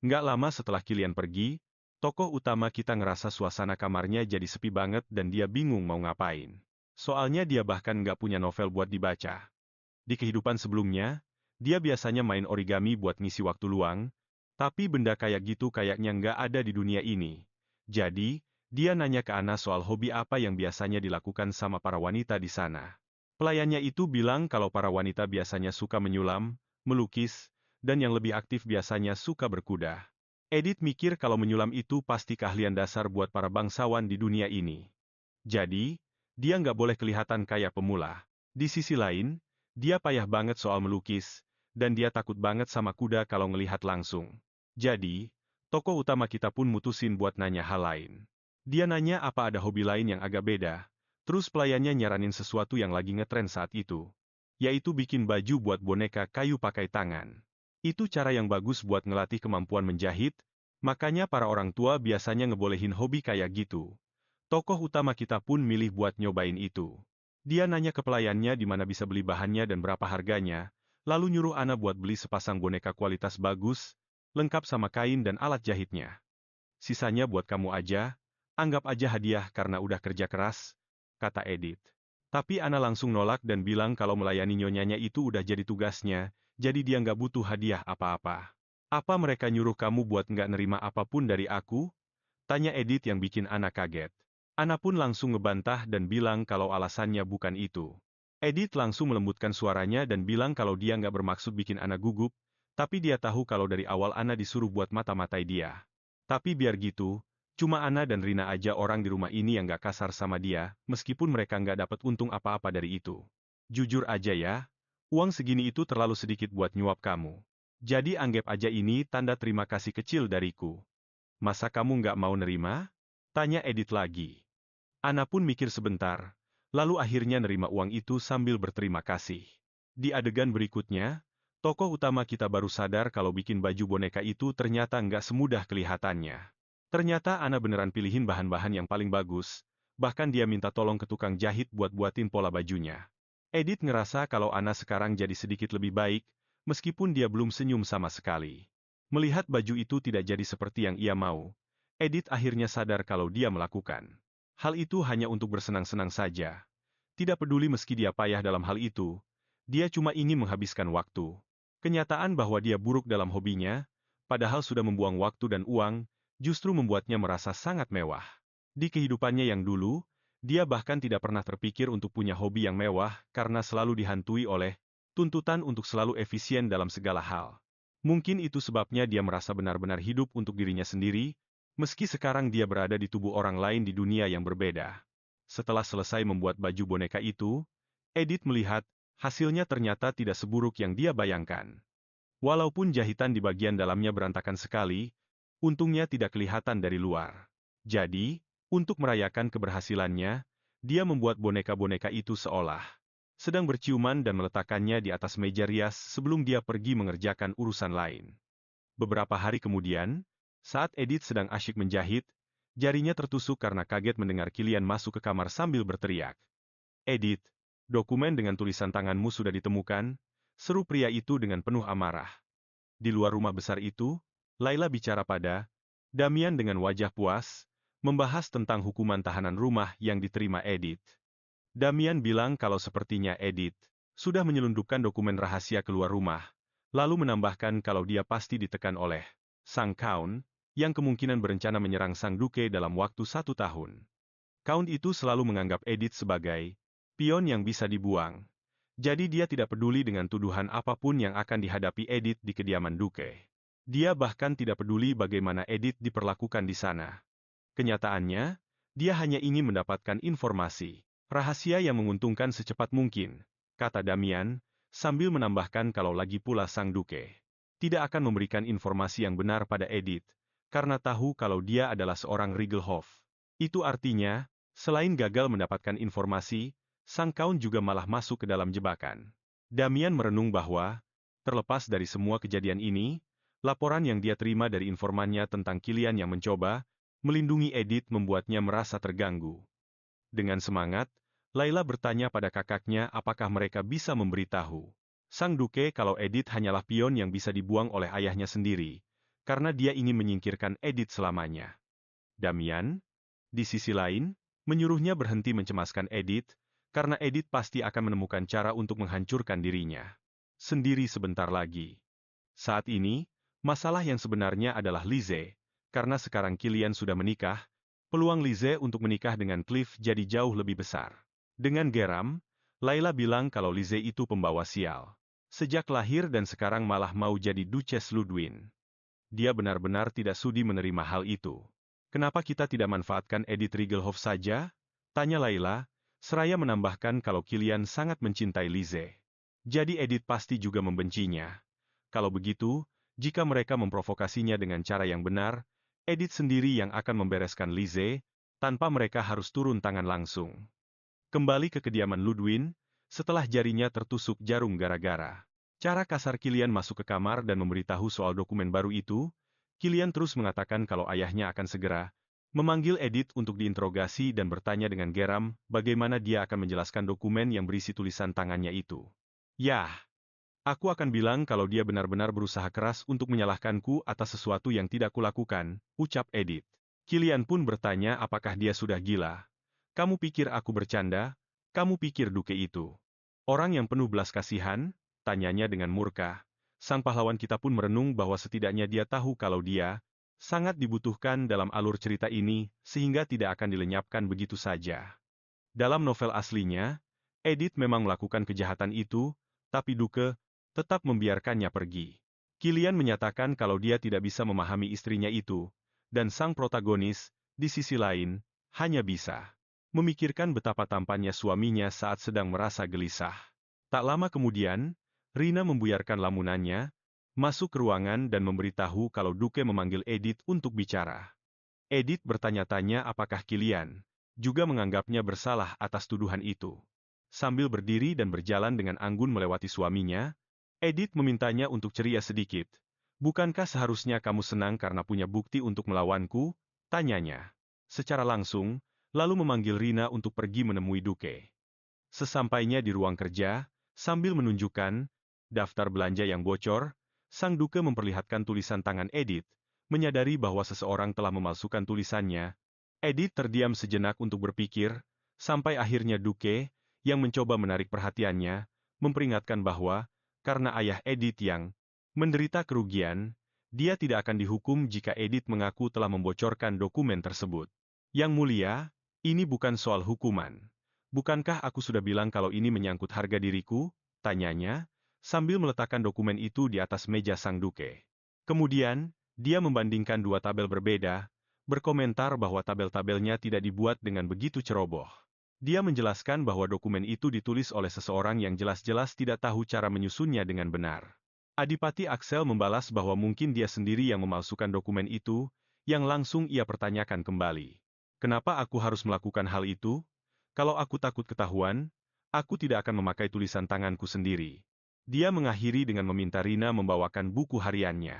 Nggak lama setelah Kilian pergi, Tokoh utama kita ngerasa suasana kamarnya jadi sepi banget dan dia bingung mau ngapain. Soalnya dia bahkan nggak punya novel buat dibaca. Di kehidupan sebelumnya, dia biasanya main origami buat ngisi waktu luang, tapi benda kayak gitu kayaknya nggak ada di dunia ini. Jadi, dia nanya ke Ana soal hobi apa yang biasanya dilakukan sama para wanita di sana. Pelayannya itu bilang kalau para wanita biasanya suka menyulam, melukis, dan yang lebih aktif biasanya suka berkuda. Edith mikir kalau menyulam itu pasti keahlian dasar buat para bangsawan di dunia ini. Jadi, dia nggak boleh kelihatan kayak pemula. Di sisi lain, dia payah banget soal melukis, dan dia takut banget sama kuda kalau ngelihat langsung. Jadi, tokoh utama kita pun mutusin buat nanya hal lain. Dia nanya apa ada hobi lain yang agak beda, terus pelayannya nyaranin sesuatu yang lagi ngetren saat itu. Yaitu bikin baju buat boneka kayu pakai tangan. Itu cara yang bagus buat ngelatih kemampuan menjahit, makanya para orang tua biasanya ngebolehin hobi kayak gitu. Tokoh utama kita pun milih buat nyobain itu. Dia nanya ke pelayannya di mana bisa beli bahannya dan berapa harganya, lalu nyuruh Ana buat beli sepasang boneka kualitas bagus, lengkap sama kain dan alat jahitnya. Sisanya buat kamu aja, anggap aja hadiah karena udah kerja keras, kata Edith. Tapi Ana langsung nolak dan bilang kalau melayani nyonyanya itu udah jadi tugasnya, jadi dia nggak butuh hadiah apa-apa. Apa mereka nyuruh kamu buat nggak nerima apapun dari aku? Tanya Edith yang bikin Ana kaget. Ana pun langsung ngebantah dan bilang kalau alasannya bukan itu. Edith langsung melembutkan suaranya dan bilang kalau dia nggak bermaksud bikin Ana gugup, tapi dia tahu kalau dari awal Ana disuruh buat mata-matai dia. Tapi biar gitu, cuma Ana dan Rina aja orang di rumah ini yang nggak kasar sama dia, meskipun mereka nggak dapat untung apa-apa dari itu. Jujur aja ya, uang segini itu terlalu sedikit buat nyuap kamu. Jadi anggap aja ini tanda terima kasih kecil dariku. Masa kamu nggak mau nerima? Tanya Edith lagi. Ana pun mikir sebentar, lalu akhirnya nerima uang itu sambil berterima kasih. Di adegan berikutnya, tokoh utama kita baru sadar kalau bikin baju boneka itu ternyata nggak semudah kelihatannya. Ternyata Ana beneran pilihin bahan-bahan yang paling bagus, bahkan dia minta tolong ke tukang jahit buat buatin pola bajunya. Edith ngerasa kalau Ana sekarang jadi sedikit lebih baik, meskipun dia belum senyum sama sekali. Melihat baju itu tidak jadi seperti yang ia mau, Edith akhirnya sadar kalau dia melakukan hal itu hanya untuk bersenang-senang saja. Tidak peduli meski dia payah dalam hal itu, dia cuma ingin menghabiskan waktu. Kenyataan bahwa dia buruk dalam hobinya, padahal sudah membuang waktu dan uang, justru membuatnya merasa sangat mewah. Di kehidupannya yang dulu, dia bahkan tidak pernah terpikir untuk punya hobi yang mewah karena selalu dihantui oleh tuntutan untuk selalu efisien dalam segala hal. Mungkin itu sebabnya dia merasa benar-benar hidup untuk dirinya sendiri, meski sekarang dia berada di tubuh orang lain di dunia yang berbeda. Setelah selesai membuat baju boneka itu, Edith melihat, hasilnya ternyata tidak seburuk yang dia bayangkan. Walaupun jahitan di bagian dalamnya berantakan sekali, untungnya tidak kelihatan dari luar. Jadi, untuk merayakan keberhasilannya, dia membuat boneka-boneka itu seolah sedang berciuman dan meletakkannya di atas meja rias sebelum dia pergi mengerjakan urusan lain. Beberapa hari kemudian, saat Edith sedang asyik menjahit, jarinya tertusuk karena kaget mendengar Kilian masuk ke kamar sambil berteriak. Edith, dokumen dengan tulisan tanganmu sudah ditemukan, seru pria itu dengan penuh amarah. Di luar rumah besar itu, Laila bicara pada Damian dengan wajah puas, membahas tentang hukuman tahanan rumah yang diterima Edith. Damian bilang kalau sepertinya Edith sudah menyelundupkan dokumen rahasia keluar rumah, lalu menambahkan kalau dia pasti ditekan oleh Sang Count, yang kemungkinan berencana menyerang Sang Duke dalam waktu 1 tahun. Count itu selalu menganggap Edith sebagai pion yang bisa dibuang. Jadi dia tidak peduli dengan tuduhan apapun yang akan dihadapi Edith di kediaman Duke. Dia bahkan tidak peduli bagaimana Edith diperlakukan di sana. Kenyataannya, dia hanya ingin mendapatkan informasi rahasia yang menguntungkan secepat mungkin, kata Damian, sambil menambahkan kalau lagi pula Sang Duke tidak akan memberikan informasi yang benar pada Edith, karena tahu kalau dia adalah seorang Rigelhoff. Itu artinya, selain gagal mendapatkan informasi, Sang Count juga malah masuk ke dalam jebakan. Damian merenung bahwa, terlepas dari semua kejadian ini, laporan yang dia terima dari informannya tentang Kilian yang mencoba melindungi Edith membuatnya merasa terganggu. Dengan semangat, Laila bertanya pada kakaknya apakah mereka bisa memberitahu Sang Duke kalau Edith hanyalah pion yang bisa dibuang oleh ayahnya sendiri, karena dia ingin menyingkirkan Edith selamanya. Damian, di sisi lain, menyuruhnya berhenti mencemaskan Edith, karena Edith pasti akan menemukan cara untuk menghancurkan dirinya sendiri sebentar lagi. Saat ini, masalah yang sebenarnya adalah Lizzie, karena sekarang Kilian sudah menikah, peluang Lizzie untuk menikah dengan Cliff jadi jauh lebih besar. Dengan geram, Layla bilang kalau Lizzie itu pembawa sial. Sejak lahir dan sekarang malah mau jadi Duchess Ludwin. Dia benar-benar tidak sudi menerima hal itu. Kenapa kita tidak manfaatkan Edith Riegelhoff saja? Tanya Layla, seraya menambahkan kalau Kilian sangat mencintai Lizzie. Jadi Edith pasti juga membencinya. Kalau begitu, jika mereka memprovokasinya dengan cara yang benar, Edith sendiri yang akan membereskan Lizzie, tanpa mereka harus turun tangan langsung. Kembali ke kediaman Ludwin, setelah jarinya tertusuk jarum gara-gara cara kasar Kilian masuk ke kamar dan memberitahu soal dokumen baru itu, Kilian terus mengatakan kalau ayahnya akan segera memanggil Edith untuk diinterogasi dan bertanya dengan geram bagaimana dia akan menjelaskan dokumen yang berisi tulisan tangannya itu. Yah, aku akan bilang kalau dia benar-benar berusaha keras untuk menyalahkanku atas sesuatu yang tidak kulakukan, ucap Edith. Kilian pun bertanya apakah dia sudah gila. Kamu pikir aku bercanda? Kamu pikir Duke itu orang yang penuh belas kasihan? Tanyanya dengan murka. Sang pahlawan kita pun merenung bahwa setidaknya dia tahu kalau dia sangat dibutuhkan dalam alur cerita ini, sehingga tidak akan dilenyapkan begitu saja. Dalam novel aslinya, Edith memang melakukan kejahatan itu, tapi Duke tetap membiarkannya pergi. Kilian menyatakan kalau dia tidak bisa memahami istrinya itu, dan sang protagonis, di sisi lain, hanya bisa memikirkan betapa tampannya suaminya saat sedang merasa gelisah. Tak lama kemudian, Rina membuyarkan lamunannya, masuk ke ruangan dan memberitahu kalau Duke memanggil Edith untuk bicara. Edith bertanya-tanya apakah Kilian juga menganggapnya bersalah atas tuduhan itu. Sambil berdiri dan berjalan dengan anggun melewati suaminya, Edith memintanya untuk ceria sedikit. Bukankah seharusnya kamu senang karena punya bukti untuk melawanku? Tanyanya. Secara langsung, lalu memanggil Rina untuk pergi menemui Duke. Sesampainya di ruang kerja, sambil menunjukkan daftar belanja yang bocor, sang Duke memperlihatkan tulisan tangan Edith, menyadari bahwa seseorang telah memalsukan tulisannya. Edith terdiam sejenak untuk berpikir, sampai akhirnya Duke, yang mencoba menarik perhatiannya, memperingatkan bahwa, karena ayah Edith yang menderita kerugian, dia tidak akan dihukum jika Edith mengaku telah membocorkan dokumen tersebut. Yang mulia, ini bukan soal hukuman. Bukankah aku sudah bilang kalau ini menyangkut harga diriku? Tanyanya, sambil meletakkan dokumen itu di atas meja sang Duke. Kemudian, dia membandingkan dua tabel berbeda, berkomentar bahwa tabel-tabelnya tidak dibuat dengan begitu ceroboh. Dia menjelaskan bahwa dokumen itu ditulis oleh seseorang yang jelas-jelas tidak tahu cara menyusunnya dengan benar. Adipati Axel membalas bahwa mungkin dia sendiri yang memalsukan dokumen itu, yang langsung ia pertanyakan kembali. Kenapa aku harus melakukan hal itu? Kalau aku takut ketahuan, aku tidak akan memakai tulisan tanganku sendiri. Dia mengakhiri dengan meminta Rina membawakan buku hariannya.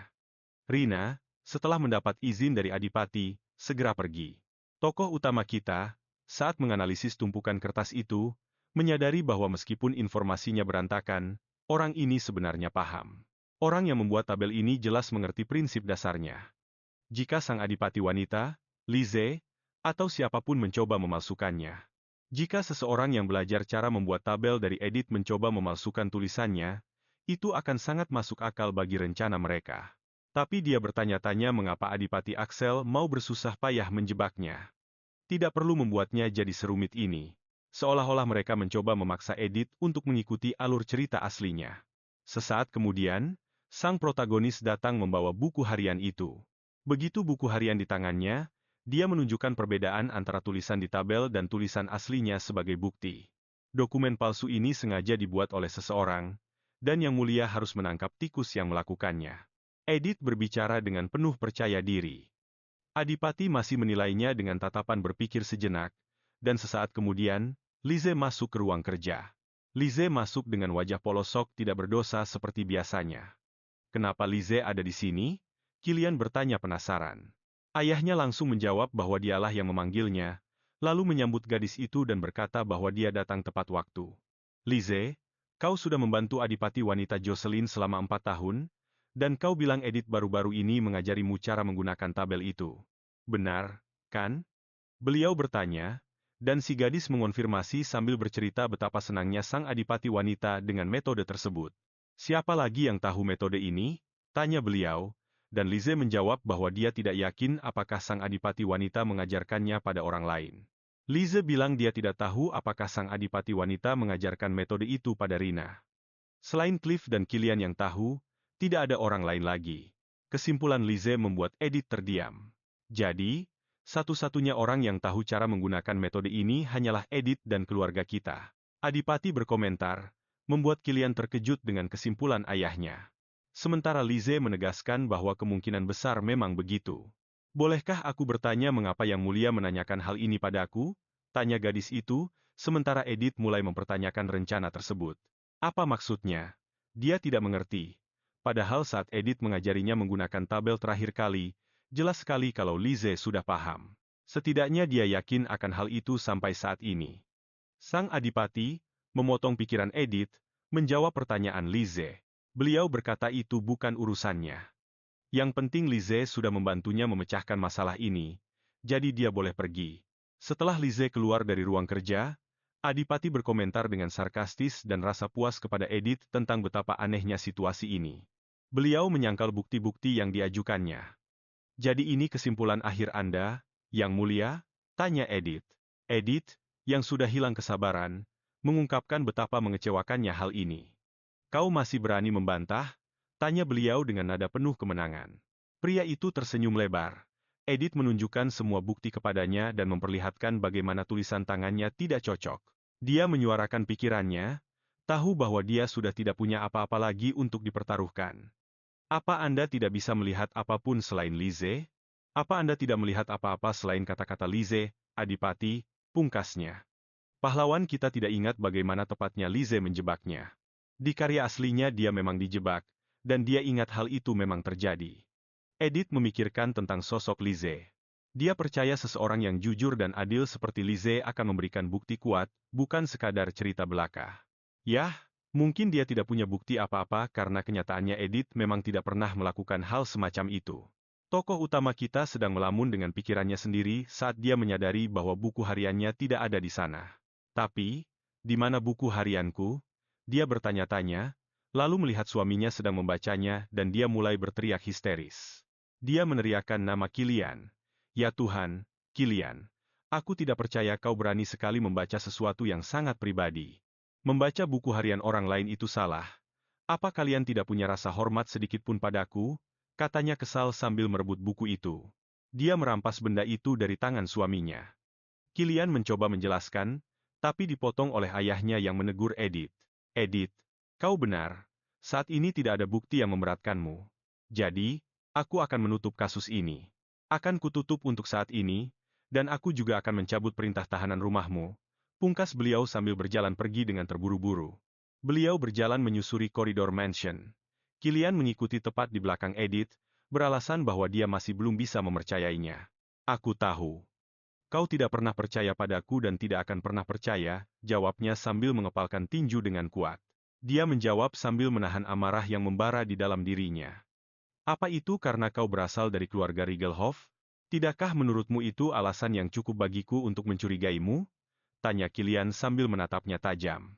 Rina, setelah mendapat izin dari Adipati, segera pergi. Tokoh utama kita, saat menganalisis tumpukan kertas itu, menyadari bahwa meskipun informasinya berantakan, orang ini sebenarnya paham. Orang yang membuat tabel ini jelas mengerti prinsip dasarnya. Jika sang adipati wanita, Lizzie, atau siapapun mencoba memalsukannya. Jika seseorang yang belajar cara membuat tabel dari Edith mencoba memalsukan tulisannya, itu akan sangat masuk akal bagi rencana mereka. Tapi dia bertanya-tanya mengapa Adipati Axel mau bersusah payah menjebaknya. Tidak perlu membuatnya jadi serumit ini. Seolah-olah mereka mencoba memaksa Edith untuk mengikuti alur cerita aslinya. Sesaat kemudian, sang protagonis datang membawa buku harian itu. Begitu buku harian di tangannya, dia menunjukkan perbedaan antara tulisan di tabel dan tulisan aslinya sebagai bukti. Dokumen palsu ini sengaja dibuat oleh seseorang, dan yang mulia harus menangkap tikus yang melakukannya. Edith berbicara dengan penuh percaya diri. Adipati masih menilainya dengan tatapan berpikir sejenak, dan sesaat kemudian, Lizzie masuk ke ruang kerja. Lizzie masuk dengan wajah polosok tidak berdosa seperti biasanya. Kenapa Lizzie ada di sini? Kilian bertanya penasaran. Ayahnya langsung menjawab bahwa dialah yang memanggilnya, lalu menyambut gadis itu dan berkata bahwa dia datang tepat waktu. Lizzie, kau sudah membantu adipati wanita Jocelyn selama 4 tahun, dan kau bilang Edith baru-baru ini mengajarimu cara menggunakan tabel itu. Benar, kan? Beliau bertanya, dan si gadis mengonfirmasi sambil bercerita betapa senangnya sang adipati wanita dengan metode tersebut. Siapa lagi yang tahu metode ini? Tanya beliau, dan Lize menjawab bahwa dia tidak yakin apakah sang adipati wanita mengajarkannya pada orang lain. Lize bilang dia tidak tahu apakah sang adipati wanita mengajarkan metode itu pada Rina. Selain Cliff dan Kilian yang tahu, tidak ada orang lain lagi. Kesimpulan Lize membuat Edith terdiam. Jadi, satu-satunya orang yang tahu cara menggunakan metode ini hanyalah Edith dan keluarga kita. Adipati berkomentar, membuat Kilian terkejut dengan kesimpulan ayahnya. Sementara Lize menegaskan bahwa kemungkinan besar memang begitu. Bolehkah aku bertanya mengapa Yang Mulia menanyakan hal ini padaku? Tanya gadis itu, sementara Edith mulai mempertanyakan rencana tersebut. Apa maksudnya? Dia tidak mengerti. Padahal saat Edith mengajarinya menggunakan tabel terakhir kali, jelas sekali kalau Lize sudah paham. Setidaknya dia yakin akan hal itu sampai saat ini. Sang Adipati, memotong pikiran Edith, menjawab pertanyaan Lize. Beliau berkata itu bukan urusannya. Yang penting Lize sudah membantunya memecahkan masalah ini, jadi dia boleh pergi. Setelah Lize keluar dari ruang kerja, Adipati berkomentar dengan sarkastis dan rasa puas kepada Edith tentang betapa anehnya situasi ini. Beliau menyangkal bukti-bukti yang diajukannya. Jadi ini kesimpulan akhir Anda, Yang Mulia? Tanya Edith. Edith, yang sudah hilang kesabaran, mengungkapkan betapa mengecewakannya hal ini. Kau masih berani membantah? Tanya beliau dengan nada penuh kemenangan. Pria itu tersenyum lebar. Edith menunjukkan semua bukti kepadanya dan memperlihatkan bagaimana tulisan tangannya tidak cocok. Dia menyuarakan pikirannya, tahu bahwa dia sudah tidak punya apa-apa lagi untuk dipertaruhkan. Apa Anda tidak bisa melihat apapun selain Lize? Apa Anda tidak melihat apa-apa selain kata-kata Lize, Adipati, pungkasnya? Pahlawan kita tidak ingat bagaimana tepatnya Lize menjebaknya. Di karya aslinya dia memang dijebak, dan dia ingat hal itu memang terjadi. Edith memikirkan tentang sosok Lize. Dia percaya seseorang yang jujur dan adil seperti Lize akan memberikan bukti kuat, bukan sekadar cerita belaka. Yah, mungkin dia tidak punya bukti apa-apa karena kenyataannya Edith memang tidak pernah melakukan hal semacam itu. Tokoh utama kita sedang melamun dengan pikirannya sendiri saat dia menyadari bahwa buku hariannya tidak ada di sana. Tapi, di mana buku harianku? Dia bertanya-tanya, lalu melihat suaminya sedang membacanya dan dia mulai berteriak histeris. Dia meneriakkan nama Kilian. Ya Tuhan, Kilian, aku tidak percaya kau berani sekali membaca sesuatu yang sangat pribadi. Membaca buku harian orang lain itu salah. Apa kalian tidak punya rasa hormat sedikit pun padaku? Katanya kesal sambil merebut buku itu. Dia merampas benda itu dari tangan suaminya. Kilian mencoba menjelaskan, tapi dipotong oleh ayahnya yang menegur Edith. Edith, kau benar. Saat ini tidak ada bukti yang memberatkanmu. Jadi, aku akan menutup kasus ini. Akan kututup untuk saat ini, dan aku juga akan mencabut perintah tahanan rumahmu. Pungkas beliau sambil berjalan pergi dengan terburu-buru. Beliau berjalan menyusuri koridor mansion. Kilian mengikuti tepat di belakang Edith, beralasan bahwa dia masih belum bisa mempercayainya. Aku tahu. Kau tidak pernah percaya padaku dan tidak akan pernah percaya, jawabnya sambil mengepalkan tinju dengan kuat. Dia menjawab sambil menahan amarah yang membara di dalam dirinya. Apa itu karena kau berasal dari keluarga Rigelhoff? Tidakkah menurutmu itu alasan yang cukup bagiku untuk mencurigaimu? Tanya Kilian sambil menatapnya tajam.